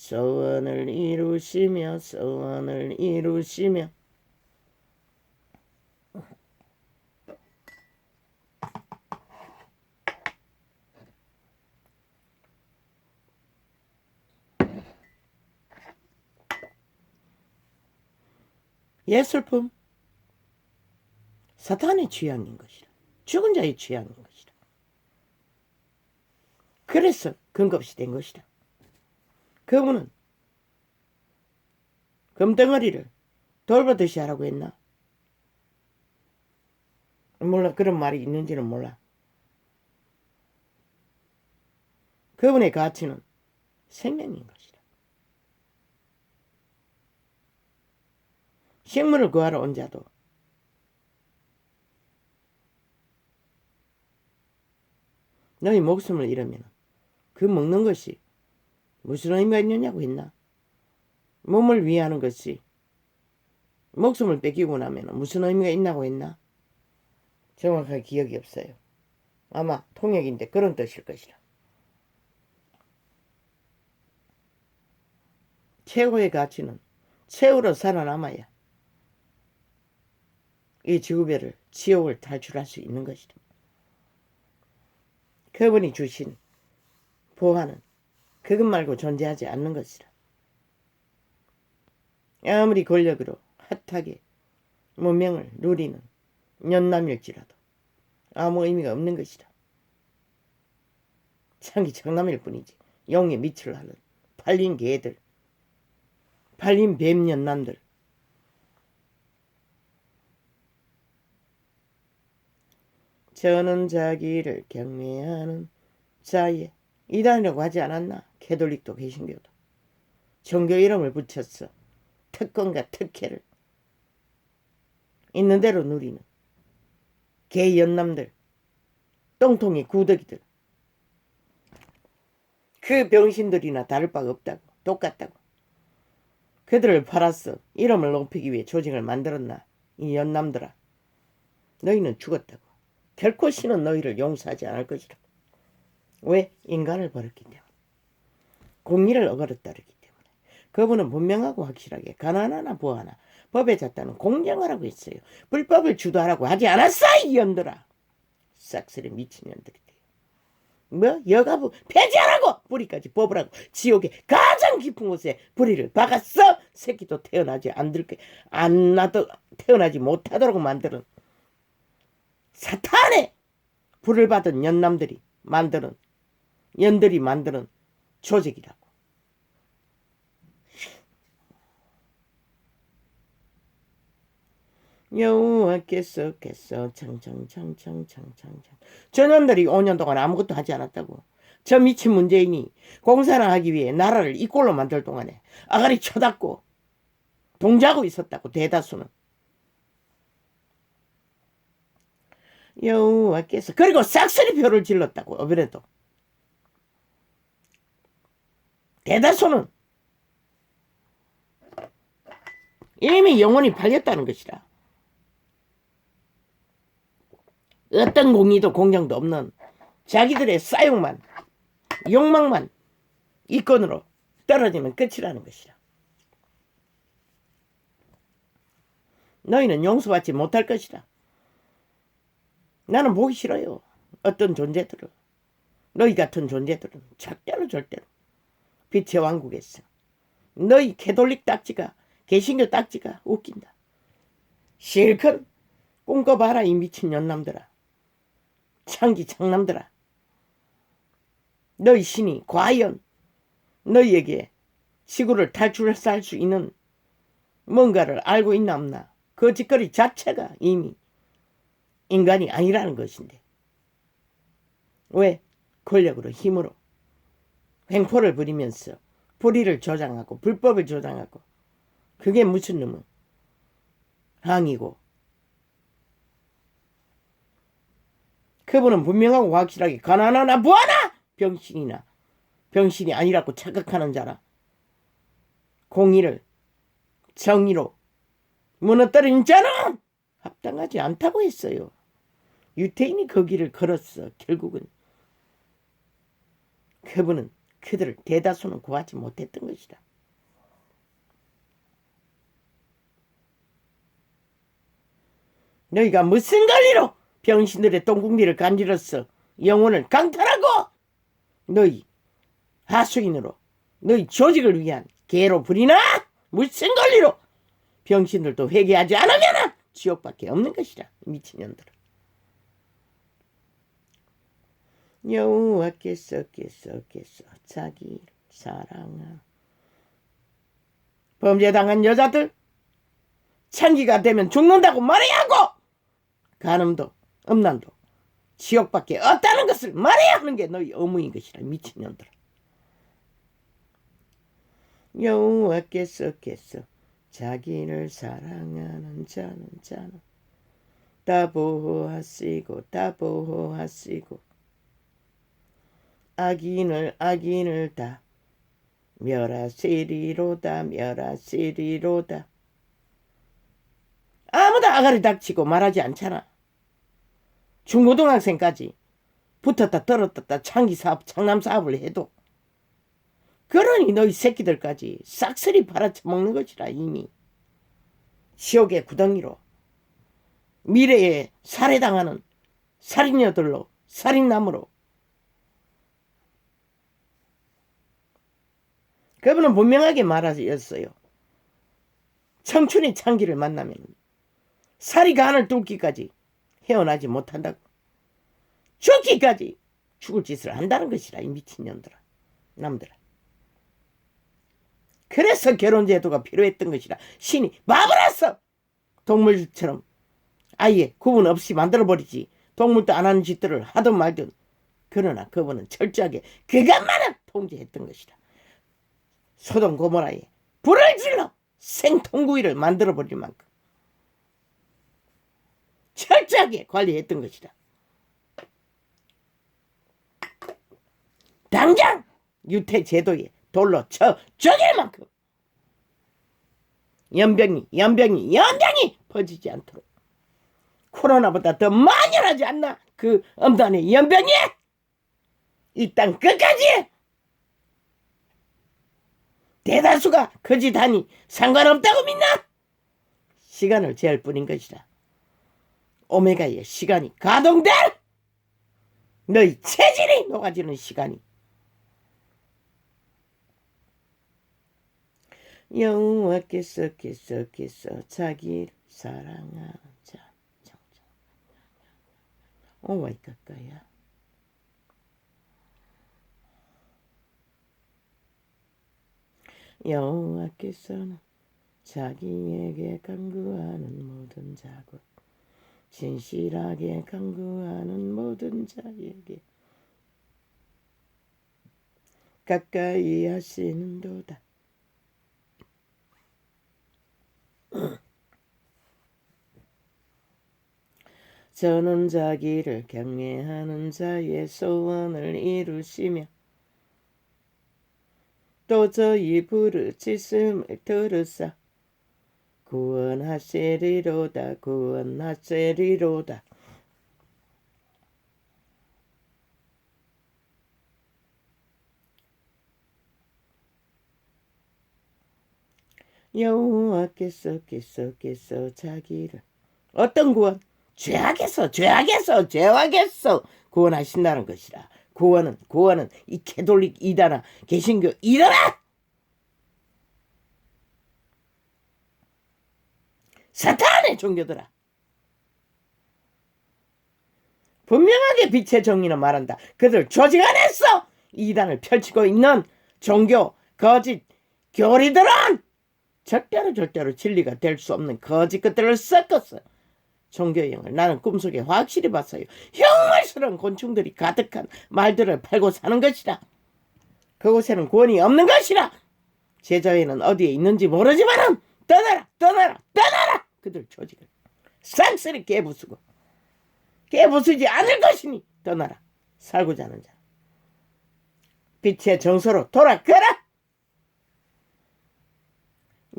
소원을 이루시며 소원을 이루시며 예술품 사탄의 취향인 것이라. 죽은 자의 취향인 것이라. 그래서 근거 없이 된 것이라. 그분은 금덩어리를 돌보듯이 하라고 했나? 몰라. 그런 말이 있는지는 몰라. 그분의 가치는 생명인 것이라. 식물을 구하러 온 자도 너희 목숨을 잃으면 그 먹는 것이 무슨 의미가 있느냐고 했나? 몸을 위하는 것이 목숨을 뺏기고 나면 무슨 의미가 있냐고 했나? 정확하게 기억이 없어요. 아마 통역인데 그런 뜻일 것이라. 최고의 가치는 최후로 살아남아야 이 지구별을 지옥을 탈출할 수 있는 것이다. 그분이 주신 보화는 그것 말고 존재하지 않는 것이라. 아무리 권력으로 핫하게 문명을 누리는 연남일지라도 아무 의미가 없는 것이라. 창기 장남일 뿐이지. 용의 밑을 하는 팔린 개들, 팔린 뱀 연남들. 저는 자기를 경외하는 자의 이단이라고 하지 않았나? 캐톨릭도 개신교도. 종교 이름을 붙였어. 특권과 특혜를 있는 대로 누리는 개 연남들, 똥통이 구더기들. 그 병신들이나 다를 바가 없다고. 똑같다고. 그들을 팔았어. 이름을 높이기 위해 조직을 만들었나? 이 연남들아. 너희는 죽었다고. 결코 신은 너희를 용서하지 않을 것이라. 왜? 인간을 버렸기 때문에. 공의를 어거렸다르기 때문에. 그분은 분명하고 확실하게 가난하나 부하나 법에 잣다는 공정하라고 했어요. 불법을 주도하라고 하지 않았어 이 년들아. 싹쓸이 미친 년들이. 뭐? 여가부 폐지하라고! 뿌리까지 뽑으라고. 지옥의 가장 깊은 곳에 뿌리를 박았어. 새끼도 태어나지 태어나지 못하도록 만드는 사탄의 불을 받은 연들이 만드는 조직이라고. 여호와께서 창창창창창창창 저 년들이 5년 동안 아무것도 하지 않았다고. 저 미친 문재인이 공사를 하기 위해 나라를 이 꼴로 만들 동안에 아가리 쳐닫고 동조하고 있었다고. 대다수는. 여호와께서 그리고 싹쓸이 표를 질렀다고. 어베레도 대다수는 이미 영혼이 팔렸다는 것이라. 어떤 공의도 공정도 없는 자기들의 싸욕만 욕망만 이권으로 떨어지면 끝이라는 것이라. 너희는 용서받지 못할 것이라. 나는 보기 싫어요. 어떤 존재들은, 너희 같은 존재들은 절대로 빛의 왕국에서 너희 캐톨릭 딱지가, 개신교 딱지가 웃긴다. 실컷 꿈꿔봐라 이 미친 년남들아. 창기 창남들아. 너희 신이 과연 너희에게 지구를 탈출할 수 있는 뭔가를 알고 있나 없나. 그 짓거리 자체가 이미 인간이 아니라는 것인데. 왜? 권력으로 힘으로 횡포를 부리면서 불의를 조장하고 불법을 조장하고. 그게 무슨 놈은 항이고. 그분은 분명하고 확실하게 가난하나 뭐하나 병신이 아니라고 착각하는 자라. 공의를 정의로 무너뜨린 자는 합당하지 않다고 했어요. 유태인이 그 길을 걸었어. 결국은 그분은 그들을 대다수는 구하지 못했던 것이다. 너희가 무슨 권리로 병신들의 똥궁리를 간지러서 영혼을 강탈하고 너희 하수인으로 너희 조직을 위한 개로 부리나? 무슨 권리로? 병신들도 회개하지 않으면 지옥밖에 없는 것이라. 미친년들아. 여호와께서 자기를 사랑하는 범죄당한 여자들 창기가 되면 죽는다고 말해야 하고 간음도 음란도 지옥밖에 없다는 것을 말해야 하는 게 너희 의무인 것이라. 미친년들아. 여호와께서 자기를 사랑하는 자는 다 보호하시고 악인을 다 멸하시리로다. 아무도 아가리 닥치고 말하지 않잖아. 중고등학생까지 붙었다 떨어졌다 장남사업을 해도 그러니 너희 새끼들까지 싹쓸이 팔아쳐먹는 것이라. 이미 지옥의 구덩이로 미래에 살해당하는 살인녀들로 살인남으로. 그분은 분명하게 말하였어요. 청춘의 창기를 만나면 살이 간을 뚫기까지 헤어나지 못한다고. 죽기까지 죽을 짓을 한다는 것이라. 이 미친년들아. 남들아. 그래서 결혼제도가 필요했던 것이라. 신이 마블했어. 동물처럼 아예 구분 없이 만들어버리지. 동물도 안 하는 짓들을 하든 말든. 그러나 그분은 철저하게 그것만은 통제했던 것이라. 소돔 고모라에 불을 질러 생통구이를 만들어버릴 만큼 철저하게 관리했던 것이다. 당장 유태제도에 돌로 쳐 죽일 만큼 연병이 퍼지지 않도록. 코로나보다 더 만연하지 않나? 그 엄단의 연병이 이 땅 끝까지. 대다수가 거짓하니 상관없다고 믿나? 시간을 재할 뿐인 것이다. 오메가의 시간이 가동될 너희 체질이 녹아지는 시간이. 여호와께서 자기를 사랑하는 자. 오와이 가까야. 여호와께서는 자기에게 간구하는 모든 자고 진실하게 간구하는 모든 자에게 가까이 하시는도다. 저는 자기를 경외하는 자의 소원을 이루시며 또 저희 부르짖음을 들으사 구원하시리로다. 여호와께서 자기를 어떤 구원? 죄악에서 구원하신다는 것이라. 구원은 이 캐톨릭 이단아 개신교 이단아 사탄의 종교들아. 분명하게 빛의 정의는 말한다. 그들 조직 안에서 이단을 펼치고 있는 종교 거짓 교리들은 절대로 진리가 될 수 없는 거짓 것들을 섞었어. 종교형을 나는 꿈속에 확실히 봤어요. 흉물스러운 곤충들이 가득한 말들을 팔고 사는 것이라. 그곳에는 구원이 없는 것이라. 제자회는 어디에 있는지 모르지만은 떠나라. 그들 조직을 쌍쓸이 깨부수지 않을 것이니 떠나라. 살고자 하는 자 빛의 정서로 돌아가라.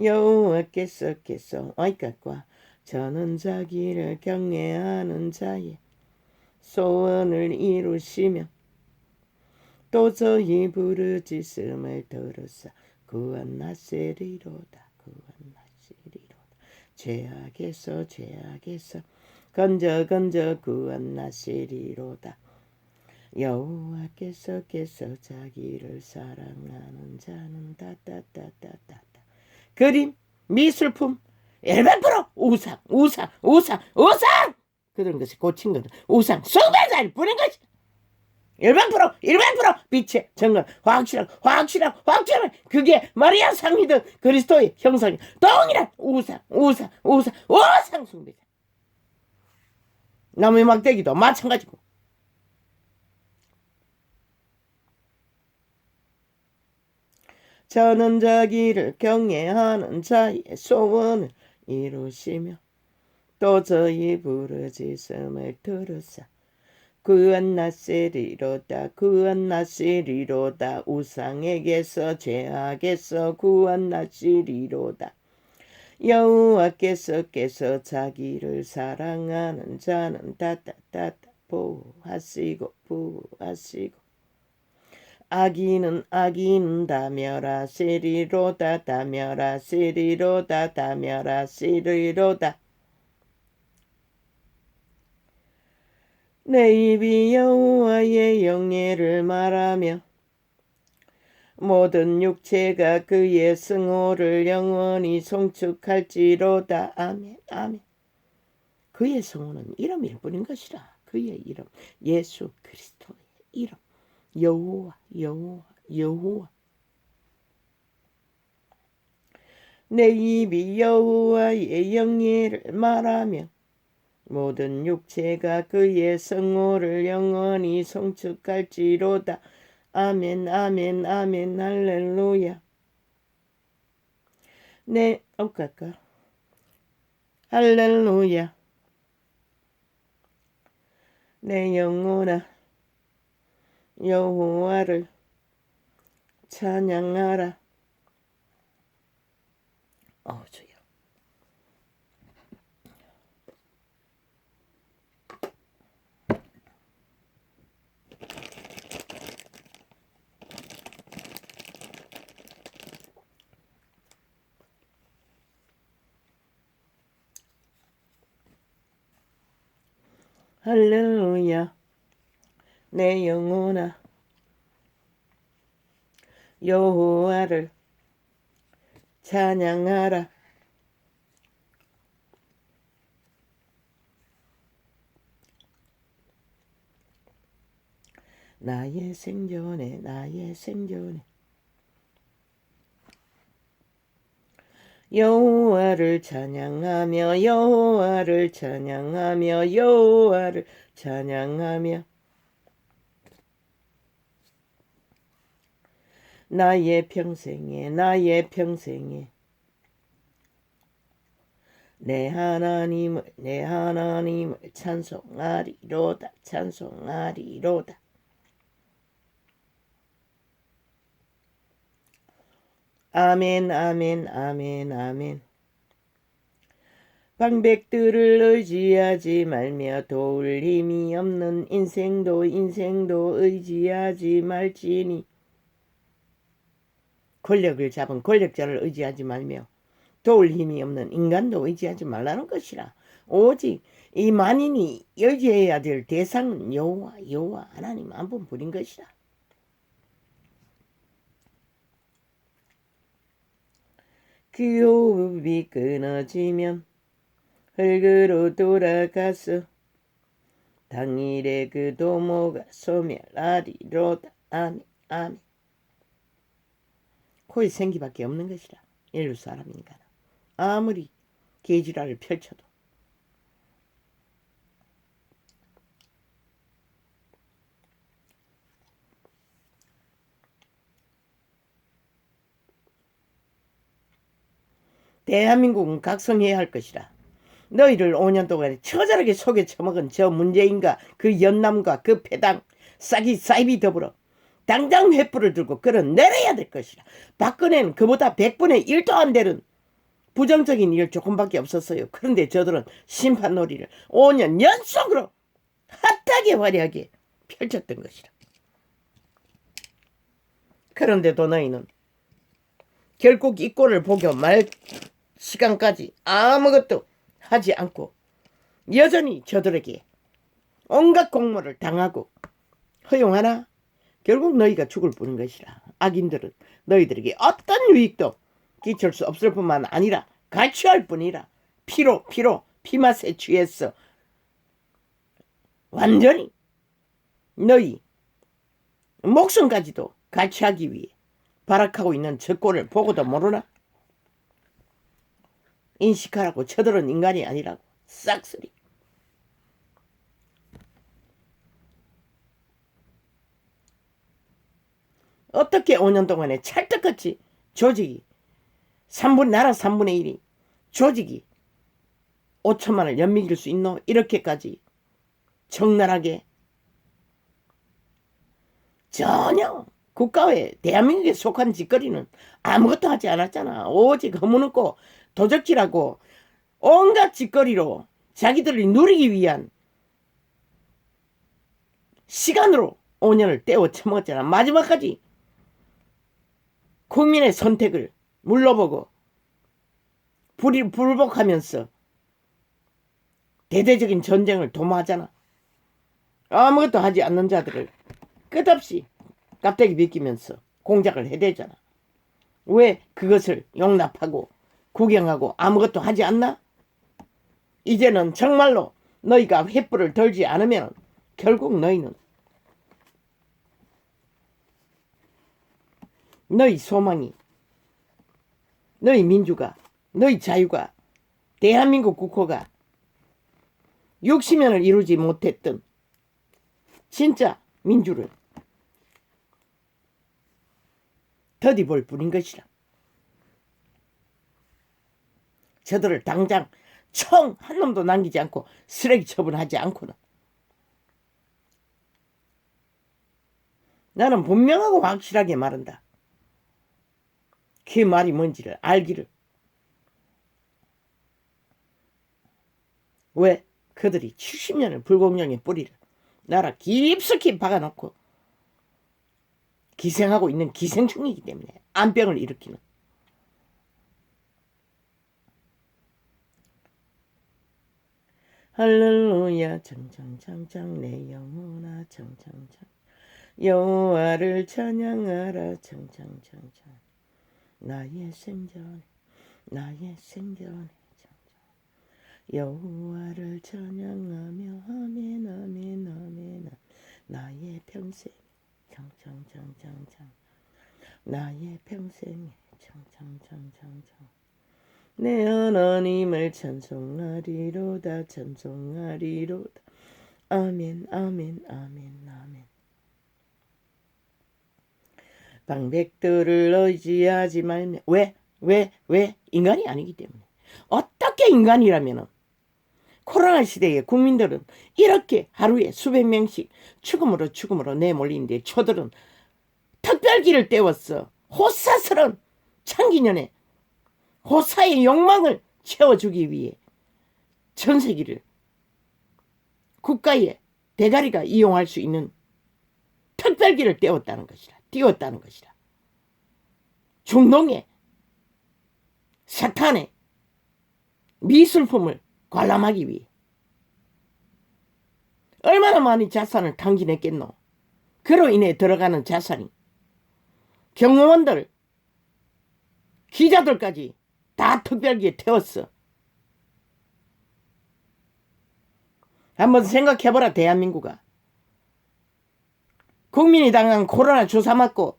여호와께서 어이까과 저는 자기를 경외하는 자의 소원을 이루시며 도저히 부르짖음을 들으사 구원하시리로다. 구원하시리로다. 죄악에서 건져 구원하시리로다. 여호와께서 자기를 사랑하는 자는 따따따따따따. 그림, 미술품, 100% 우상 그런 것이 고친 거다. 우상 숭배자를 부린 것이 100% 빛의 정건 확실한 그게 마리아 상이든 그리스도의 형상이 동일한 우상 숭배자. 나무의 막대기도 마찬가지고. 저는 자기를 경외하는 자의 소원을 이루시며 도저히 부르짖음을 들으사 구원하시리로다. 우상에게서 죄악에서 구원하시리로다. 여호와께서 자기를 사랑하는 자는 따따따따 보호하시고 악인은 다 멸하시리로다. 내 입이 여호와의 영예를 말하며 모든 육체가 그의 승호를 영원히 송축할지로다. 아멘. 그의 승호는 이름일 뿐인 것이라. 그의 이름, 예수 그리스도의 이름, 여호와. 내 입이 여호와의 영예를 말하며 모든 육체가 그의 성호를 영원히 송축할지로다. 아멘. 할렐루야. 할렐루야. 내 영혼아 여호와를 찬양하라. 주여. 할렐루야. 내 영혼아 여호와를 찬양하라. 나의 생존에 여호와를 찬양하며 나의 평생에 내 하나님을 찬송하리로다. 아멘. 방백들을 의지하지 말며 도울 힘이 없는 인생도 의지하지 말지니. 권력을 잡은 권력자를 의지하지 말며 도울 힘이 없는 인간도 의지하지 말라는 것이라. 오직 이 만인이 의지해야 될 대상은 여호와 하나님 한 분뿐인 것이라. 그 호흡이 끊어지면 흙으로 돌아가서 당일에 그 도모가 소멸하리로다. 아멘. 코에 생기밖에 없는 것이라. 인류 사람인가 아무리 계지랄을 펼쳐도 대한민국은 각성해야 할 것이라. 너희를 5년 동안에 처절하게 속에 처먹은 저 문재인과 그 연남과 그 패당 싹이 사입이 더불어 당장 횃불을 들고 끌어내려야 될 것이라. 박근혜는 그보다 100분의 1도 안 되는 부정적인 일 조금밖에 없었어요. 그런데 저들은 심판놀이를 5년 연속으로 핫하게 화려하게 펼쳤던 것이라. 그런데도 너희는 결국 이 꼴을 보겨 말 시간까지 아무것도 하지 않고 여전히 저들에게 온갖 공모를 당하고 허용하나 결국 너희가 죽을 뿐인 것이라. 악인들은 너희들에게 어떤 유익도 끼칠 수 없을 뿐만 아니라 갈취할 뿐이라. 피로 피맛에 취했어 완전히 너희 목숨까지도 갈취하기 위해 발악하고 있는 저 꼴을 보고도 모르나? 인식하라고. 저들은 인간이 아니라고. 싹쓸이. 어떻게 5년 동안에 찰떡같이 조직이 나라 3분의 1이 조직이 5천만을 연미길 수 있노? 이렇게까지 적나라하게 전혀 국가에 대한민국에 속한 짓거리는 아무것도 하지 않았잖아. 오직 허무는고 도적질하고 온갖 짓거리로 자기들이 누리기 위한 시간으로 5년을 때워 쳐먹었잖아. 마지막까지 국민의 선택을 물러보고 불복하면서 대대적인 전쟁을 도모하잖아. 아무것도 하지 않는 자들을 끝없이 깝대기 비끼면서 공작을 해대잖아. 왜 그것을 용납하고 구경하고 아무것도 하지 않나? 이제는 정말로 너희가 횃불을 들지 않으면 결국 너희는 너희 소망이 너희 민주가 너희 자유가 대한민국 국호가 60년을 이루지 못했던 진짜 민주를 더디볼 뿐인 것이라. 저들을 당장 총 한 놈도 남기지 않고 쓰레기 처분하지 않고는 나는 분명하고 확실하게 말한다. 그 말이 뭔지를 알기를. 왜? 그들이 70년을 불공정의 뿌리를 나라 깊숙이 박아놓고 기생하고 있는 기생충이기 때문에 암병을 일으키는. 할렐루야 청청청청 내 영혼아 청청청 여호와를 찬양하라 청청청청 나의 생전에 청청 여호와를 찬양하며 아멘 아멘 아멘 나의 평생 청청청청청 나의 평생에 청청청청청 내 하나님을 찬송하리로다 찬송하리로다 아멘 아멘 아멘 아멘. 방백들을 의지하지 말며 왜? 인간이 아니기 때문에. 어떻게 인간이라면 코로나 시대에 국민들은 이렇게 하루에 수백 명씩 죽음으로 내몰리는데 저들은 특별기를 때웠어. 호사스런 창기년에 호사의 욕망을 채워주기 위해 전세기를 국가의 대가리가 이용할 수 있는 특별기를 띄웠다는 것이라. 중동의 사탄의 미술품을 관람하기 위해 얼마나 많은 자산을 탕진했겠노. 그로 인해 들어가는 자산이 경호원들 기자들까지 다 특별기에 태웠어. 한번 생각해보라. 대한민국아. 국민이 당한 코로나 주사 맞고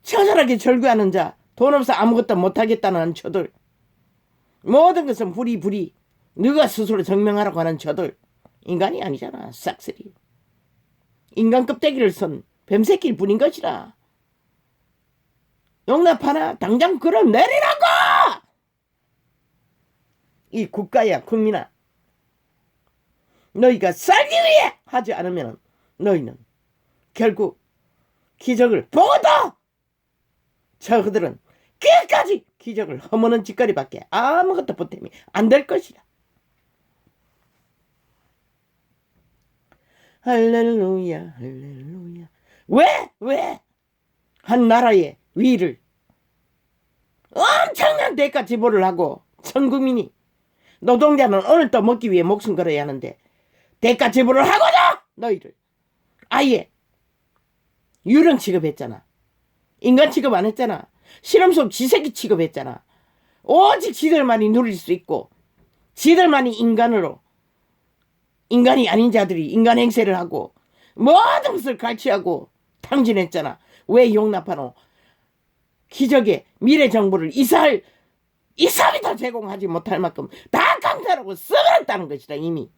처절하게 절규하는 자, 돈 없어 아무것도 못하겠다는 저들, 모든 것은 부리 너가 스스로 증명하라고 하는 저들 인간이 아니잖아. 싹쓸이 인간 껍데기를 쓴 뱀새끼일 뿐인 것이라. 용납하나? 당장 끌어내리라고! 이 국가야 국민아, 너희가 살기 위해 하지 않으면 너희는 결국 기적을 보고도 저들은 끝까지 기적을 허무는 짓거리밖에 아무것도 보탬이 안 될 것이라. 할렐루야 할렐루야. 왜? 한 나라의 위를 엄청난 대가 지불을 하고 전 국민이 노동자는 오늘 또 먹기 위해 목숨 걸어야 하는데 대가 지불을 하고도 너희를 아예 유령 취급했잖아. 인간 취급 안 했잖아. 실험속 지새끼 취급했잖아. 오직 지들만이 누릴 수 있고 지들만이 인간으로 인간이 아닌 자들이 인간 행세를 하고 모든 것을 갈취하고 탕진했잖아. 왜 용납하노? 기적의 미래 정보를 이사람이 더 제공하지 못할 만큼 다 강탈하고 썩었다는 것이다 이미.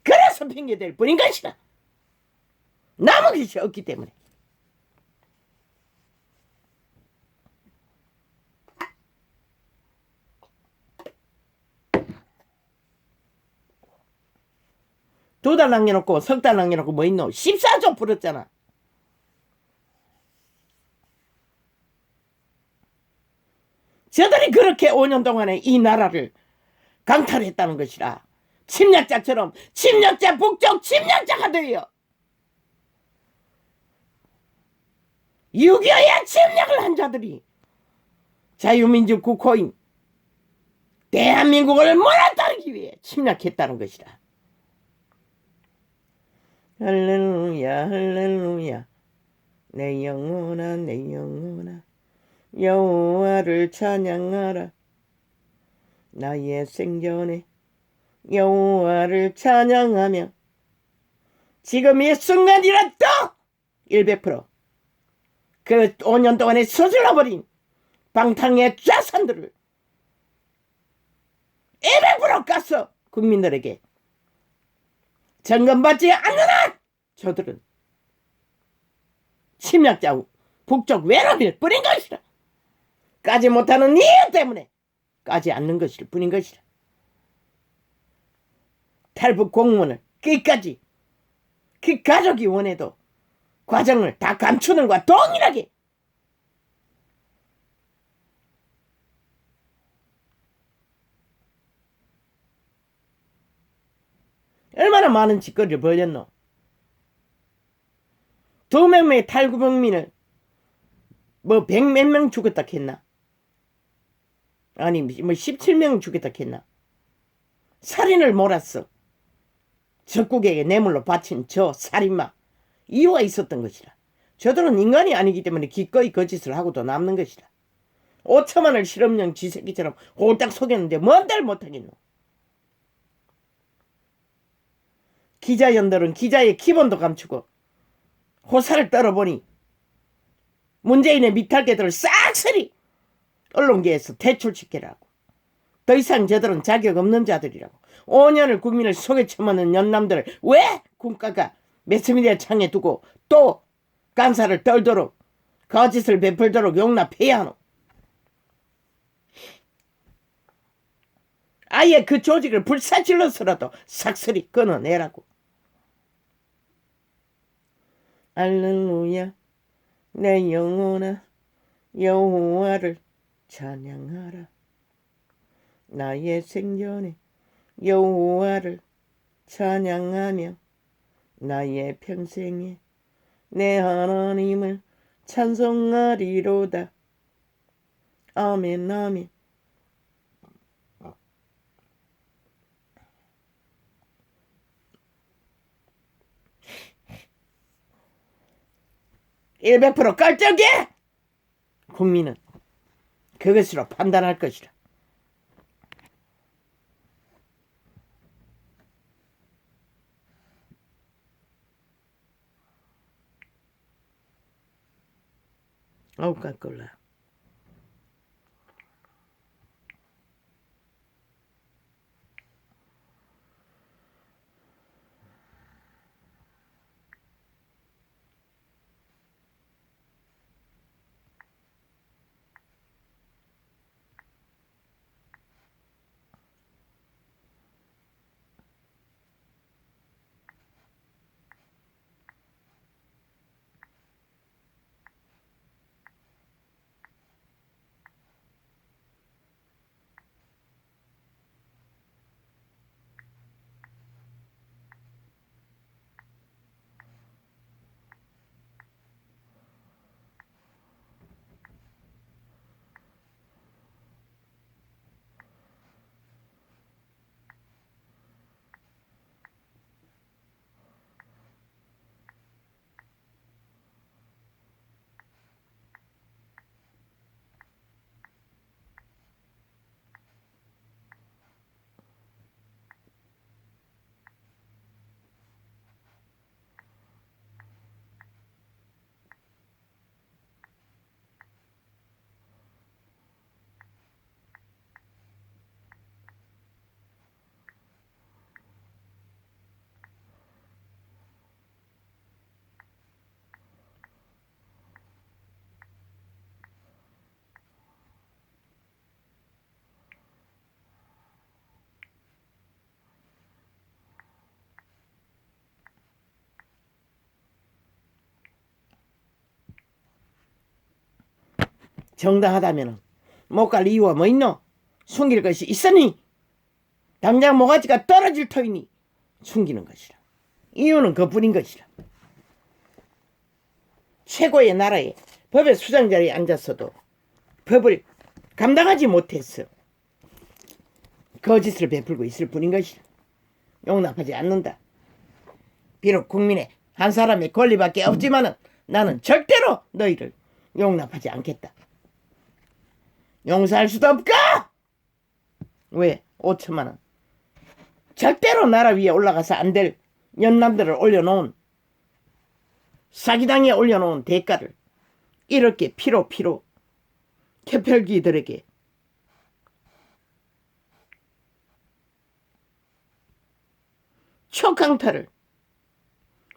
그래서 핑계댈 뿐인 것이다. 남은 것이 없기 때문에. 두 달 남겨놓고 석 달 남겨놓고 뭐 있노? 14조 풀었잖아. 저들이 그렇게 5년 동안에 이 나라를 강탈했다는 것이라. 침략자처럼 침략자 북쪽 침략자가 되어 6.25에 침략을 한 자들이 자유민주 국호인 대한민국을 무너뜨리기 위해 침략했다는 것이다. 할렐루야 할렐루야 내 영혼아 내 영혼아 여호와를 찬양하라. 나의 생전에 여호와를 찬양하며 지금 이 순간이라도 100%그 5년 동안에 서질러버린 방탕의 자산들을 200% 깠어. 국민들에게 점검받지 않는 한 저들은 침략자 북쪽 외놈일 뿐인 것이라. 까지 못하는 이유 때문에 까지 않는 것일 뿐인 것이라. 탈북 공무원을 끝까지 그 가족이 원해도 과정을 다 감추는 것과 동일하게 얼마나 많은 짓거리를 벌였노. 2명의 탈북민을 뭐 100몇 명 죽였다 했나? 아니 뭐 17명 죽였다 했나? 살인을 몰았어. 적국에게 뇌물로 바친 저 살인마. 이유가 있었던 것이라. 저들은 인간이 아니기 때문에 기꺼이 거짓을 하고도 남는 것이라. 5천만을 실험용 쥐새끼처럼 홀딱 속였는데 뭔들 못하겠노. 기자연들은 기자의 기본도 감추고 호사를 떨어보니 문재인의 미탈개들을 싹쓸이 언론계에서 퇴출시키라고. 더 이상 저들은 자격 없는 자들이라고. 5년을 국민을 속에 쳐먹는 연남들을 왜 국가가 매스미디어 창에 두고 또 간사를 떨도록 거짓을 베풀도록 용납해야 하노. 아예 그 조직을 불사질러서라도 싹쓸이 끊어내라고. 할렐루야 내 영혼아 여호와를 찬양하라. 나의 생전에 여호와를 찬양하며 나의 평생에 내 하나님을 찬송하리로다. 아멘 아멘. (100% 깔짝이야!) 국민은 그것으로 판단할 것이라. 어우 깎을라. 정당하다면 못 갈 이유가 뭐 있노? 숨길 것이 있으니 당장 모가지가 떨어질 터이니 숨기는 것이라. 이유는 그뿐인 것이라. 최고의 나라에 법의 수장자리에 앉았어도 법을 감당하지 못해서 거짓을 베풀고 있을 뿐인 것이라. 용납하지 않는다. 비록 국민의 한 사람의 권리밖에 없지만은 나는 절대로 너희를 용납하지 않겠다. 용서할 수도 없까? 왜? 5천만 원. 절대로 나라 위에 올라가서 안 될 연남들을 올려놓은 사기당에 올려놓은 대가를 이렇게 피로 캐펼기들에게 초강타를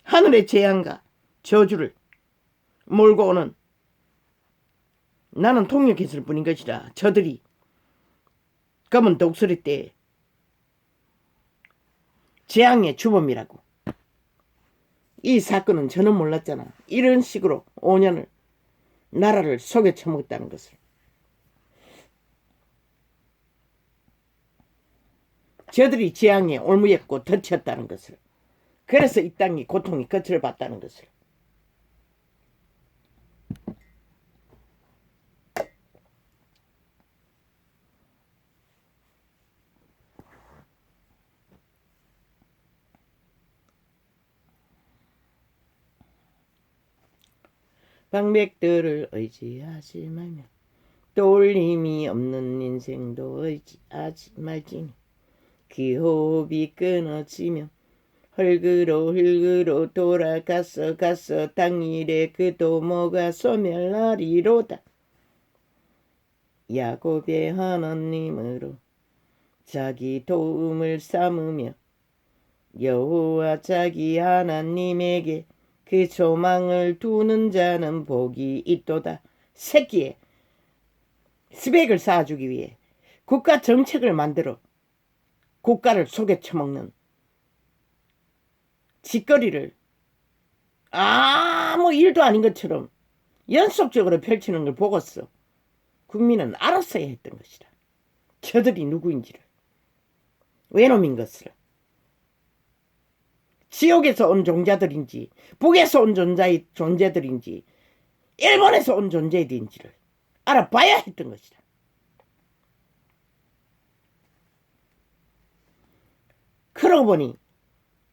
하늘의 재앙과 저주를 몰고 오는 나는 통역했을 뿐인 것이라. 저들이 검은 독수리 때 재앙의 주범이라고. 이 사건은 저는 몰랐잖아. 이런 식으로 5년을 나라를 속여 처먹었다는 것을. 저들이 재앙에 올무였고 덫이었다는 것을. 그래서 이 땅이 고통이 끝을 봤다는 것을. 방백들을 의지하지 말며 떠올림이 없는 인생도 의지하지 말지니 그 호흡이 끊어지며 흙으로 돌아갔어 당일에 그 도모가 소멸하리로다. 야곱의 하나님으로 자기 도움을 삼으며 여호와 자기 하나님에게 그 소망을 두는 자는 복이 있도다. 새끼에 스백을 쌓아주기 위해 국가 정책을 만들어 국가를 속여 처먹는 짓거리를 아무 일도 아닌 것처럼 연속적으로 펼치는 걸 보고서 국민은 알았어야 했던 것이다. 저들이 누구인지를, 외놈인 것을. 지옥에서 온 종자들인지 북에서 온 존재들인지 일본에서 온 존재들인지를 알아봐야 했던 것이다. 그러고 보니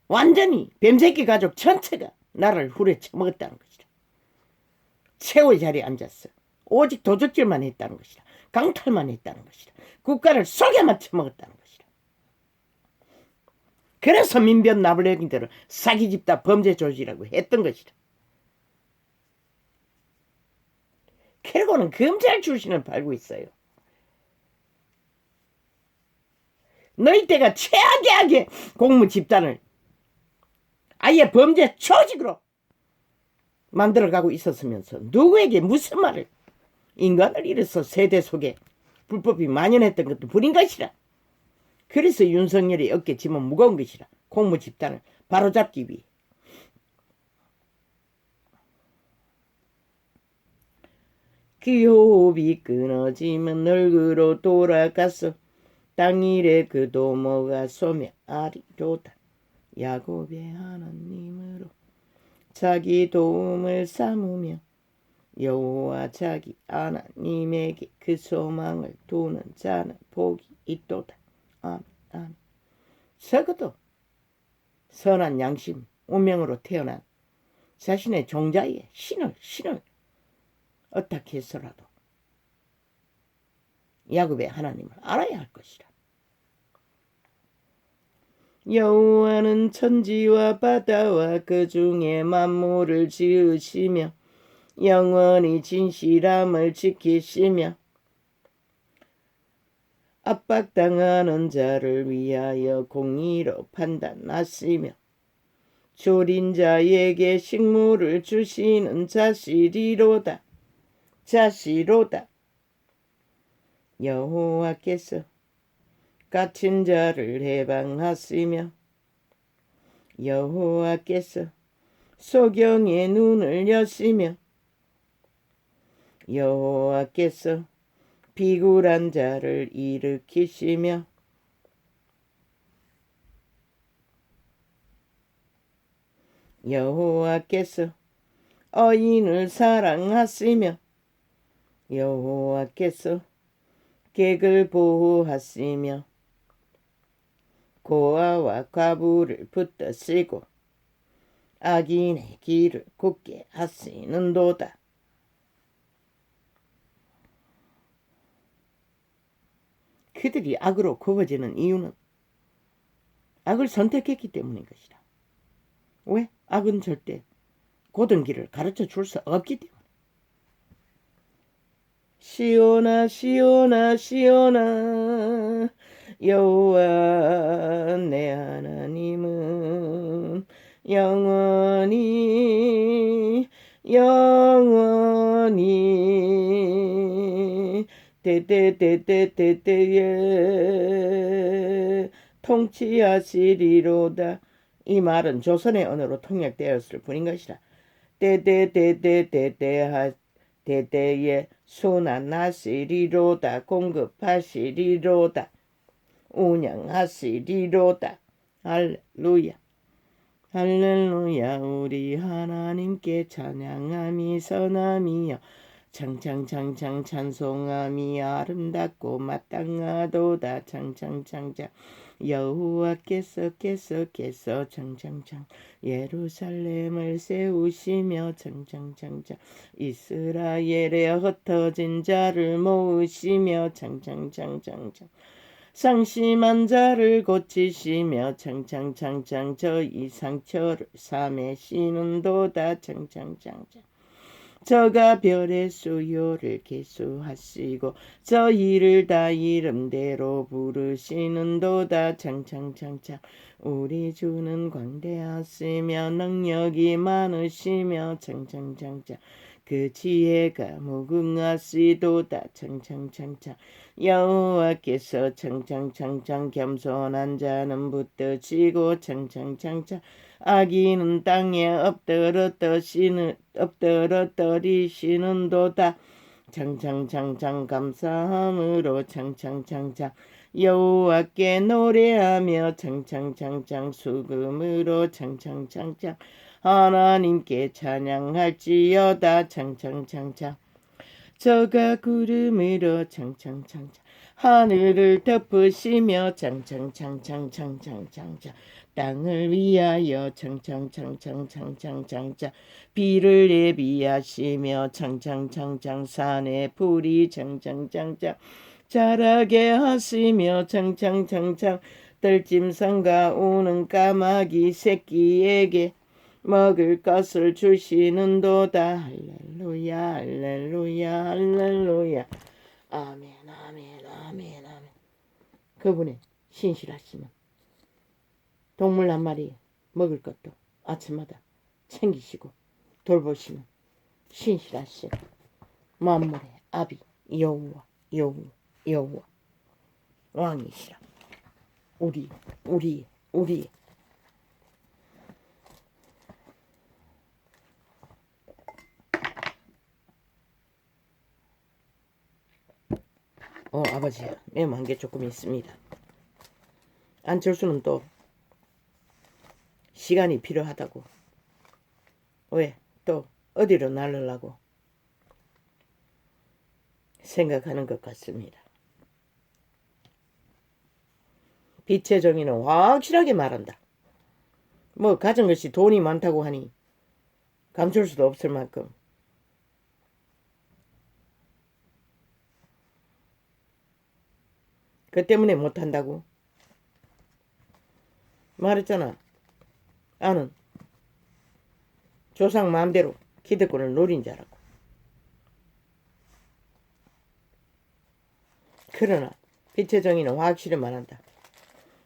완전히 뱀새끼 가족 전체가 나를 후려쳐먹었다는 것이다. 최고의 자리에 앉았어. 오직 도적질만 했다는 것이다. 강탈만 했다는 것이다. 국가를 속여만 쳐먹었다는 것이다. 그래서 민변 나블레인들을 사기집단 범죄 조직이라고 했던 것이다. 결국은 검찰 출신을 팔고 있어요. 너희 때가 최악의 공무 집단을 아예 범죄 조직으로 만들어가고 있었으면서 누구에게 무슨 말을, 인간을 이래서 세대 속에 불법이 만연했던 것도 불인 것이라. 그래서 윤석열이 어깨 지면 무거운 것이라. 공무 집단을 바로잡기 위해. 그 호흡이 끊어지면 늙으로 돌아가서 당일에 그 도모가 소멸하리로다. 야곱의 하나님으로 자기 도움을 삼으며 여호와 자기 하나님에게 그 소망을 두는 자는 복이 있도다. 아멘. 적어도 선한 양심, 운명으로 태어난 자신의 종자의 신을 어떻게 해서라도 야곱의 하나님을 알아야 할 것이라. 여호와는 천지와 바다와 그 중에 만물을 지으시며 영원히 진실함을 지키시며 압박당하는 자를 위하여 공의로 판단하시며 졸인 자에게 식물을 주시는 자시리로다. 여호와께서 갇힌 자를 해방하시며 여호와께서 소경의 눈을 여시며 여호와께서 비굴한 자를 일으키시며 여호와께서 어인을 사랑하시며 여호와께서 객을 보호하시며 고아와 과부를 붙드시고 악인의 길을 굳게 하시는도다. 그들이 악으로 굽어지는 이유는 악을 선택했기 때문인 것이다. 왜? 악은 절대 고든 길을 가르쳐 줄 수 없기 때문에. 시온아 시온아 시온아 여호와 내 하나님은 영원히 때때때때때에 통치하시리로다. 이 말은 조선의 언어로 통역되었을 뿐인 것이라. 때때에 순환하시리로다. 공급하시리로다. 운영하시리로다. 할렐루야. 할렐루야. 우리 하나님께 찬양함이 선함이여 창창창창 찬송함이 아름답고 마땅하도다. 창창창창 여호와께서 창창창 예루살렘을 세우시며 창창창창 이스라엘에 흩어진 자를 모으시며 창창창창창 상심한 자를 고치시며 창창창창 저희 상처를 사매시는도다. 창창창창 저가 별의 수요를 계수하시고 저희를 다 이름대로 부르시는도다. 창창창창 우리 주는 광대하시며 능력이 많으시며 창창창창 그 지혜가 무궁하시도다. 창창창창 여호와께서 창창창창 겸손한 자는 붙드시고 창창창창 악인은 땅에 엎드러뜨리시는도다. 창창창창 감사함으로 창창창창 여호와께 노래하며 창창창창 수금으로 창창창창 하나님께 찬양할지어다. 창창창창 저가 구름으로 창창창창 하늘을 덮으시며 창창창창창창창창 땅을 위하여 창창창창창창창창 비를 예비하시며 창창창창 산에 불이 창창창창 자라게 하시며 창창창창 들짐승과 우는 까마귀 새끼에게 먹을 것을 주시는도다. 할렐루야 할렐루야 할렐루야 아멘 아멘 아멘 아멘. 그분의 신실하심은 동물 한 마리 먹을 것도 아침마다 챙기시고 돌보시는 신실하신 만물의 아비 여호와 왕이시라. 우리 아버지야, 메모한 게 조금 있습니다. 안철수는 또 시간이 필요하다고. 왜? 또 어디로 날르려고 생각하는 것 같습니다. 빛의 정의는 확실하게 말한다. 뭐 가진 것이 돈이 많다고 하니 감출 수도 없을 만큼 그 때문에 못한다고 말했잖아. 나는 조상 마음대로 기득권을 노린 자라고. 그러나 빛의 정의는 확실히 말한다.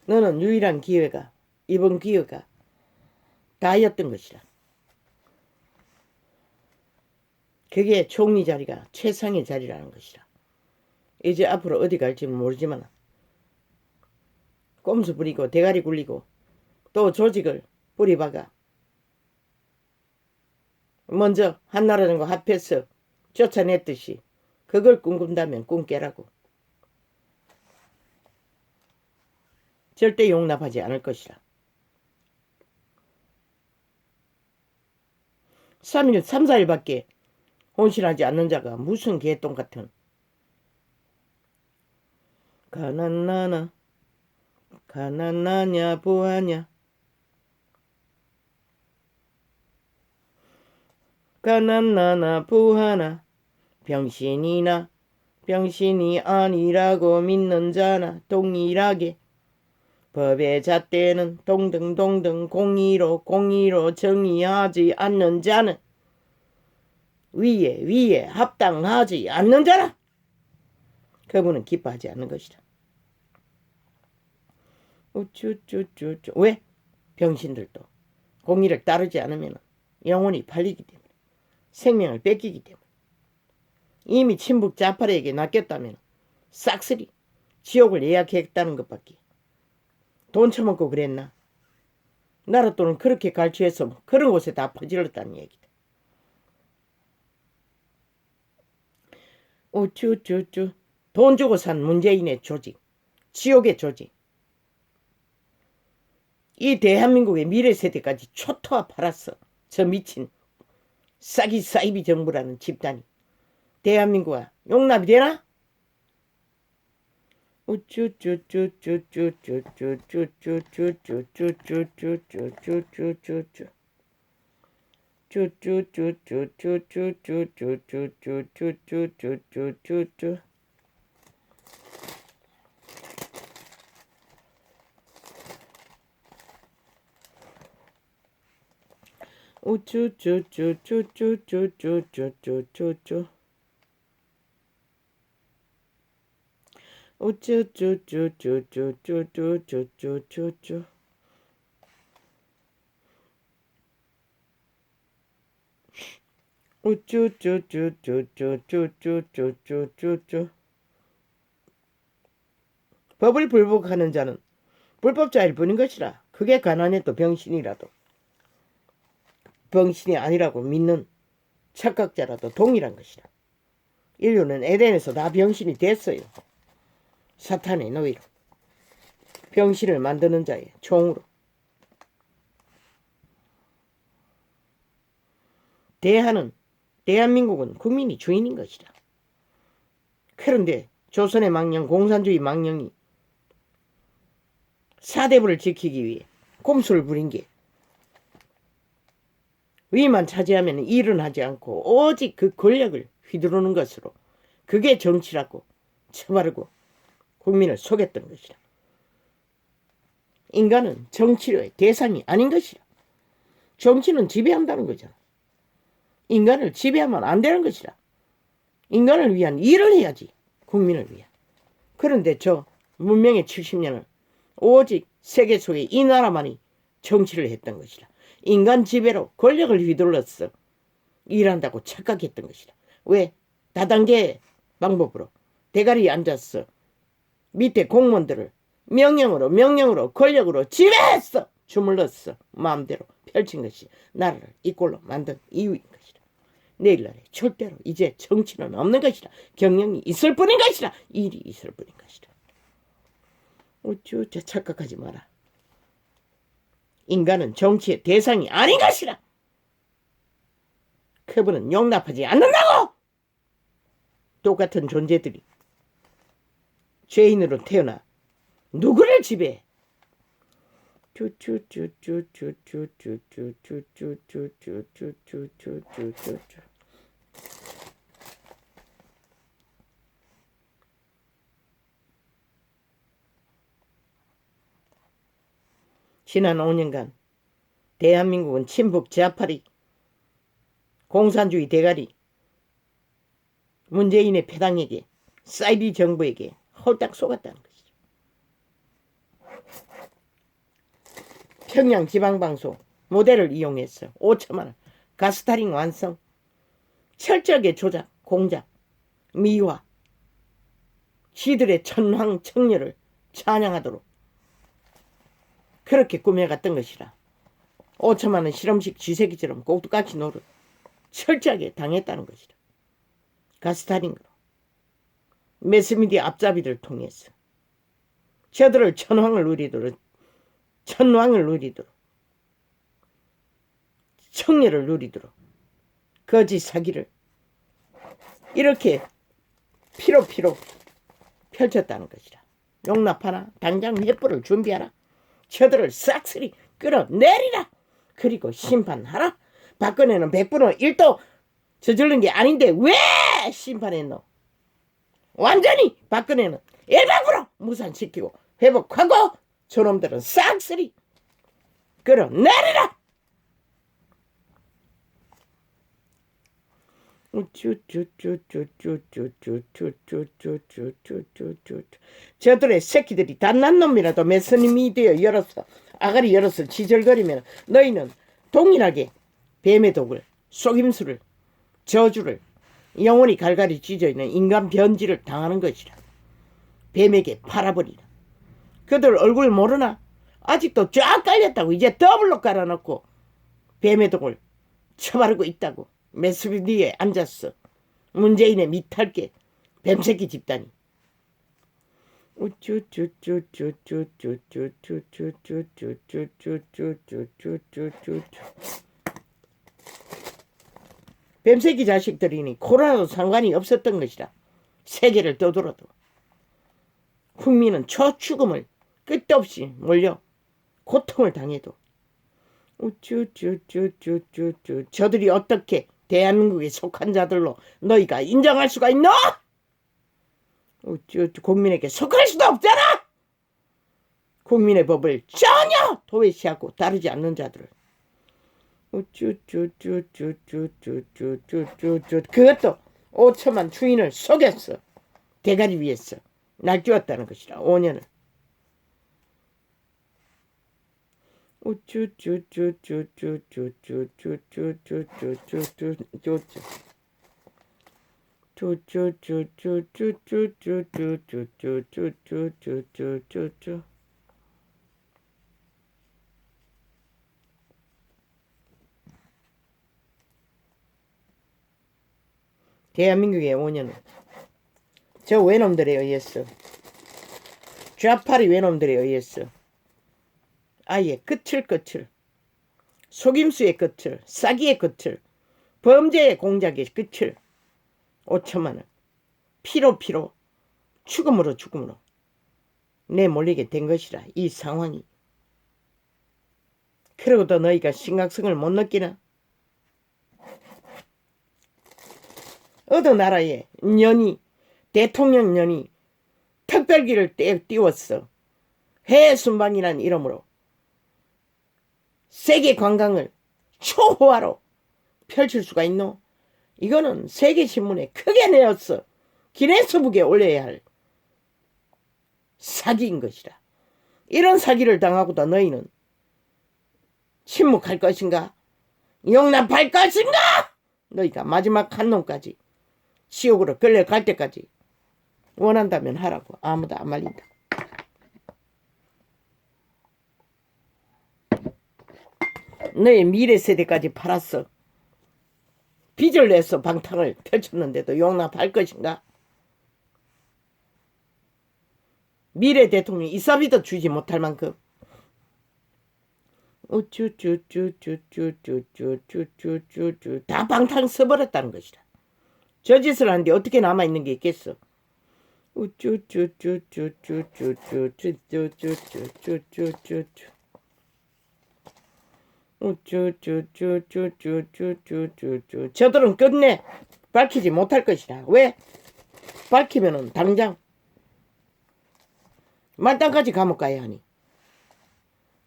너는 유일한 기회가 이번 기회가 다였던 것이라. 그게 총리 자리가 최상의 자리라는 것이라. 이제 앞으로 어디 갈지는 모르지만 꼼수 부리고 대가리 굴리고 또 조직을 뿌리박아 먼저 한나라당과 합해서 쫓아냈듯이 그걸 꿈꾼다면 꿈 깨라고. 절대 용납하지 않을 것이라. 3일, 3, 4일밖에 혼신하지 않는 자가 무슨 개똥 같은. 가난나나 가난나냐 부하냐 가난나나 부하나 병신이나 병신이 아니라고 믿는 자나 동일하게 법의 잣대는 동등동등 공의로 정의하지 않는 자는 위에 합당하지 않는 자라. 그분은 기뻐하지 않는 것이라. 우쭈쭈쭈쭈. 왜? 병신들도 공의를 따르지 않으면 영혼이 팔리기 때문에, 생명을 뺏기기 때문에. 이미 친북 자파에게 낚였다면 싹쓸이 지옥을 예약했다는 것밖에. 돈 처먹고 그랬나? 나라 돈은 그렇게 갈취해서 그런 곳에 다 퍼질렀다는 얘기다. 우쭈쭈쭈. 돈 주고 산 문재인의 조직, 지옥의 조직. 이 대한민국의 미래 세대까지 초토화 팔았어. 저 미친 싸기 사이비 정부라는 집단이. 대한민국아 용납이 되나? 법을 불복하는 자는 불법자일 뿐인 것이라. 그게 가난해도 병신이라도, 병신이 아니라고 믿는 착각자라도 동일한 것이라. 인류는 에덴에서 다 병신이 됐어요. 사탄의 노예로, 병신을 만드는 자의 종으로. 대한민국은 국민이 주인인 것이라. 그런데 조선의 망령, 공산주의 망령이 사대부를 지키기 위해 꼼수를 부린 게, 위만 차지하면 일은 하지 않고 오직 그 권력을 휘두르는 것으로, 그게 정치라고 쳐바르고 국민을 속였던 것이라. 인간은 정치의 대상이 아닌 것이라. 정치는 지배한다는 거잖아. 인간을 지배하면 안 되는 것이라. 인간을 위한 일을 해야지, 국민을 위한. 그런데 저 문명의 70년을 오직 세계 속에 이 나라만이 정치를 했던 것이라. 인간 지배로 권력을 휘둘러서 일한다고 착각했던 것이라. 왜? 다단계 방법으로 대가리에 앉았어. 밑에 공무원들을 명령으로 권력으로 지배했어. 주물렀어. 마음대로 펼친 것이 나라를 이 꼴로 만든 이유인 것이라. 내일날에 절대로 이제 정치는 없는 것이라. 경영이 있을 뿐인 것이라. 일이 있을 뿐인 것이라. 어쭈 착각하지 마라. 인간은 정치의 대상이 아닌 것이라. 그분은 용납하지 않는다고. 똑같은 존재들이 죄인으로 태어나 누구를 지배해? 지난 5년간 대한민국은 친북 좌파리, 공산주의 대가리, 문재인의 패당에게, 사이비 정부에게 홀딱 속았다는 것이죠. 평양지방방송 모델을 이용해서 5천만 원 가스타링 완성, 철저하게 조작, 공작, 미화, 지들의 천황청녀를 찬양하도록 그렇게 꾸며갔던 것이라. 5천만 원 실험식 쥐새끼처럼 꼭두까지 노릇 철저하게 당했다는 것이라. 가스타링으로 매스미디어 앞잡이를 통해서 저들을 천왕을 누리도록 청려를 누리도록 거짓 사기를 이렇게 피로 펼쳤다는 것이라. 용납하나? 당장 횃불을 준비하라. 저들을 싹쓸이 끌어내리라. 그리고 심판하라. 박근혜는 100분의 1도 저지른 게 아닌데 왜 심판했노? 완전히 박근혜는 일방으로 무산시키고 회복하고 저놈들은 싹쓸이 끌어내리라. 저들의 새끼들이 단난 놈이라도 메스님이 되어 열어서 아가리 열어서 지절거리면 너희는 동일하게 뱀의 독을 속임수를 저주를 영원히 갈갈이 찢어있는 인간 변질을 당하는 것이라. 뱀에게 팔아버리라. 그들 얼굴 모르나? 아직도 쫙 깔렸다고. 이제 더블로 깔아놓고 뱀의 독을 쳐바르고 있다고. 메스비디에 앉았어. 문재인의 밑할게 뱀새끼 집단이. 뱀새끼 자식들이니 코로나도 상관이 없었던 것이라. 세계를 떠돌아도 국민은 초죽음을 끝도 없이 몰려 고통을 당해도 저들이 어떻게 대한민국에 속한 자들로 너희가 인정할 수가 있노? 국민에게 속할 수도 없잖아. 국민의 법을 전혀 도외시하고 다르지 않는 자들을 그것도 5천만 주인을 속였어. 대가리 위에서 날뛰었다는 것이라. 5년을. 대한민국의 5년은 저 외놈들에 의했어. 좌파리 외놈들에 의했어. 아예 끝을 속임수의 끝을 싸기의 끝을 범죄의 공작의 끝을 5천만원 피로 죽음으로 내몰리게 된 것이라. 이 상황이. 그러고도 너희가 심각성을 못 느끼나? 어느 나라에 대통령 년이 특별기를 띄웠어. 해외 순방이란 이름으로 세계 관광을 초호화로 펼칠 수가 있노? 이거는 세계신문에 크게 내었어. 기네스북에 올려야 할 사기인 것이라. 이런 사기를 당하고도 너희는 침묵할 것인가? 용납할 것인가? 너희가 마지막 한 놈까지 지옥으로 끌려갈 때까지 원한다면 하라고. 아무도 안 말린다. 너의 미래 세대까지 팔았어. 빚을 내서 방탕을 펼쳤는데도 용납할 것인가? 미래 대통령 이사비도 주지 못할 만큼 다 방탕 써버렸다는 것이다. 저 짓을 하는데 어떻게 남아있는 게 있겠어? 저들은 끝내 밝히지 못할 것이다. 왜? 밝히면은 당장 말단까지 감옥 가야 하니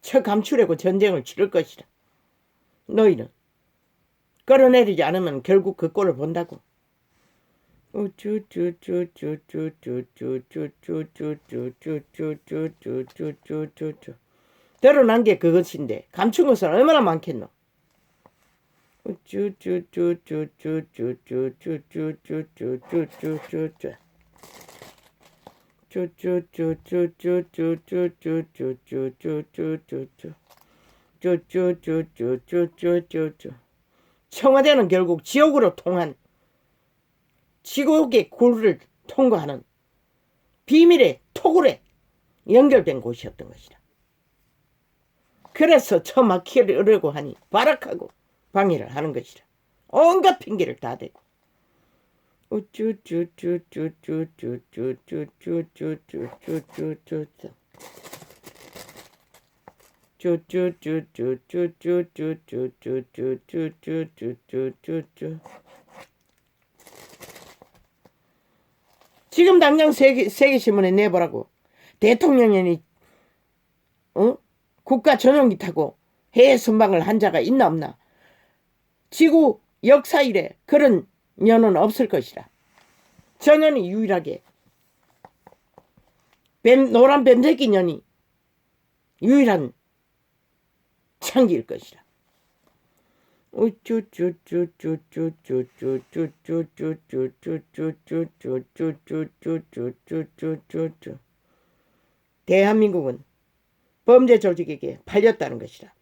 저 감추려고 전쟁을 치를 것이다. 너희는 끌어내리지 않으면 결국 그 꼴을 본다고. 드러난 게 그것인데 감춘 것은 얼마나 많겠노? 청와대는 결국 지옥으로 통한 지옥의 굴을 통과하는 비밀의 토굴에 연결된 곳이었던 것이다. 그래서 저 막히려고 하니 발악하고 방해를 하는 것이다. 온갖 핑계를 다 대고 지금 당장 세계신문에 내보라고. 대통령이 국가 전용기 타고 해외 순방을 한 자가 있나 없나. 지구 역사 이래 그런 년은 없을 것이라. 저 년이 유일하게 노란 뱀새끼 년이 유일한 창기일 것이라. 대한민국은 범죄 조직에게 팔렸다는 것이라.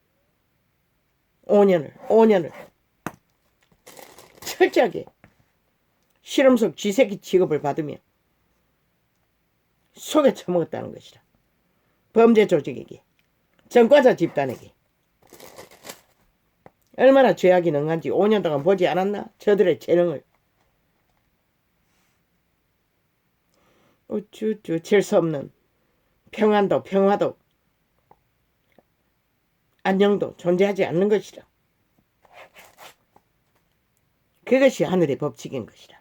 5년을 철저하게 실험속 쥐새끼 취급을 받으며 속에 처먹었다는 것이라. 범죄 조직에게, 전과자 집단에게. 얼마나 죄악이 능한지 5년 동안 보지 않았나? 저들의 재능을. 질서 없는 평안도 평화도 안녕도 존재하지 않는 것이라. 그것이 하늘의 법칙인 것이라.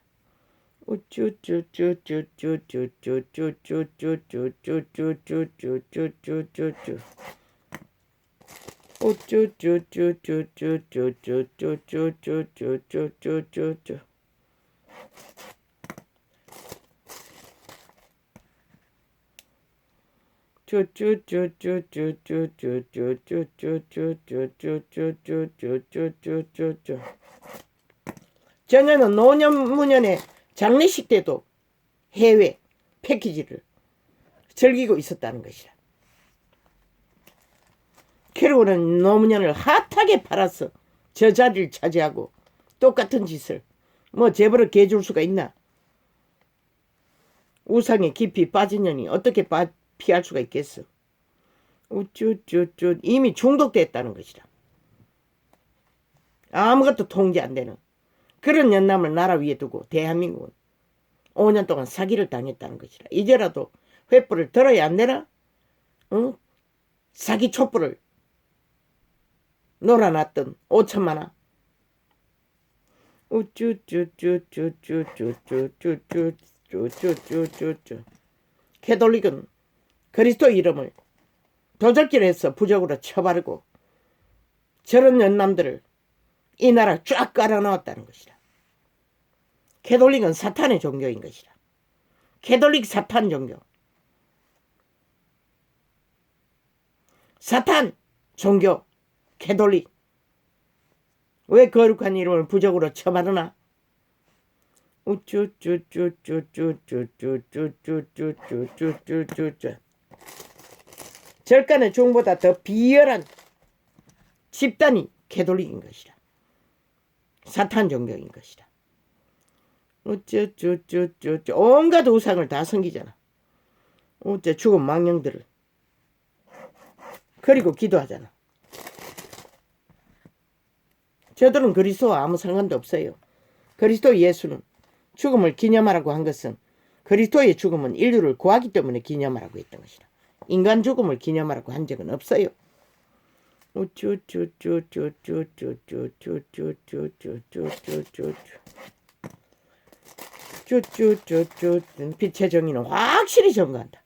전에는 노년무년의 장례식 때도 해외 패키지를 즐기고 있었다는 것이라. 결국은 노무년을 핫하게 팔아서 저 자리를 차지하고 똑같은 짓을 재벌을 개줄 수가 있나. 우상에 깊이 빠진 년이 어떻게 피할 수가 있겠어. 이미 중독됐다는 것이라. 아무것도 통제 안 되는 그런 연남을 나라 위에 두고 대한민국은 5년 동안 사기를 당했다는 것이라. 이제라도 횃불을 들어야 안 되나? 사기 촛불을 놀아놨던 5천만 원. 캐톨릭은 그리스도 이름을 도적질해서 부적으로 쳐바르고 저런 연남들을 이 나라 쫙 깔아놓았다는 것이다. 캐톨릭은 사탄의 종교인 것이다. 캐톨릭 사탄 종교. 사탄 종교 캐톨릭. 왜 거룩한 이름을 부적으로 쳐바르나? 절간의 종보다 더 비열한 집단이 캐톨릭인 것이다. 사탄 종교인 것이다. 온갖 우상을 다 섬기잖아. 죽은 망령들을. 그리고 기도하잖아. 저들은 그리스도와 아무 상관도 없어요. 그리스도 예수는 죽음을 기념하라고 한 것은 그리스도의 죽음은 인류를 구하기 때문에 기념하라고 했던 것이다. 인간 죽음을 기념하라고 한 적은 없어요. 빛의 정의는 확실히 정거한다.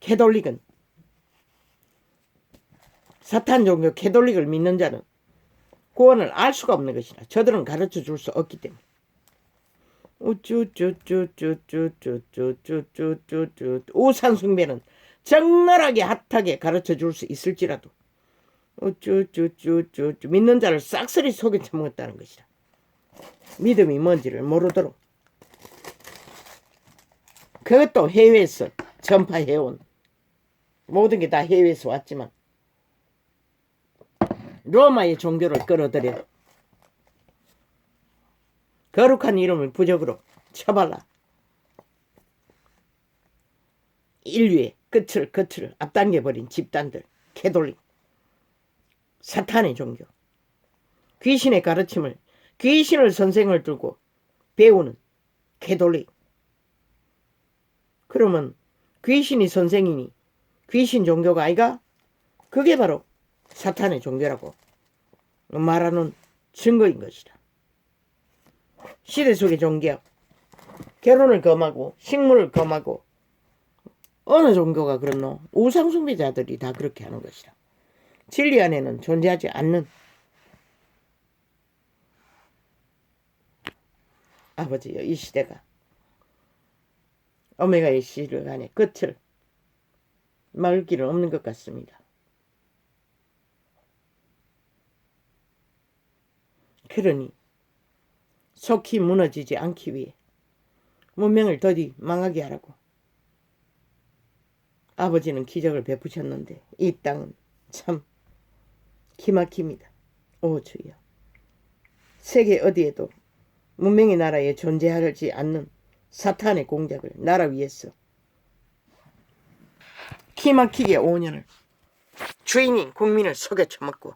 캐톨릭은 사탄 종교 캐톨릭을 믿는 자는 구원을 알 수가 없는 것이다. 저들은 가르쳐 줄 수 없기 때문에. 우상 숭배는 적나라하게 핫하게 가르쳐 줄 수 있을지라도 믿는 자를 싹쓸이 속에 처먹었다는 것이다. 믿음이 뭔지를 모르도록. 그것도 해외에서 전파해온 모든 게 다 해외에서 왔지만 로마의 종교를 끌어들여 거룩한 이름을 부적으로 쳐발라. 인류의 끝을 앞당겨버린 집단들, 캐톨릭, 사탄의 종교, 귀신의 가르침을, 귀신을 선생을 두고 배우는 캐톨릭. 그러면 귀신이 선생이니 귀신 종교가 아이가? 그게 바로 사탄의 종교라고 말하는 증거인 것이다. 시대 속의 종교, 결혼을 금하고 식물을 금하고 어느 종교가 그렇노? 우상숭배자들이 다 그렇게 하는 것이다. 진리 안에는 존재하지 않는 아버지여, 이 시대가 오메가의 시간의 끝을 막을 길은 없는 것 같습니다. 그러니 속히 무너지지 않기 위해 문명을 더디 망하게 하라고 아버지는 기적을 베푸셨는데 이 땅은 참 기막힙니다. 오 주여, 세계 어디에도 문명의 나라에 존재하지 않는 사탄의 공작을 나라 위에서 기막히게 5년을 주인인 국민을 속여 처먹고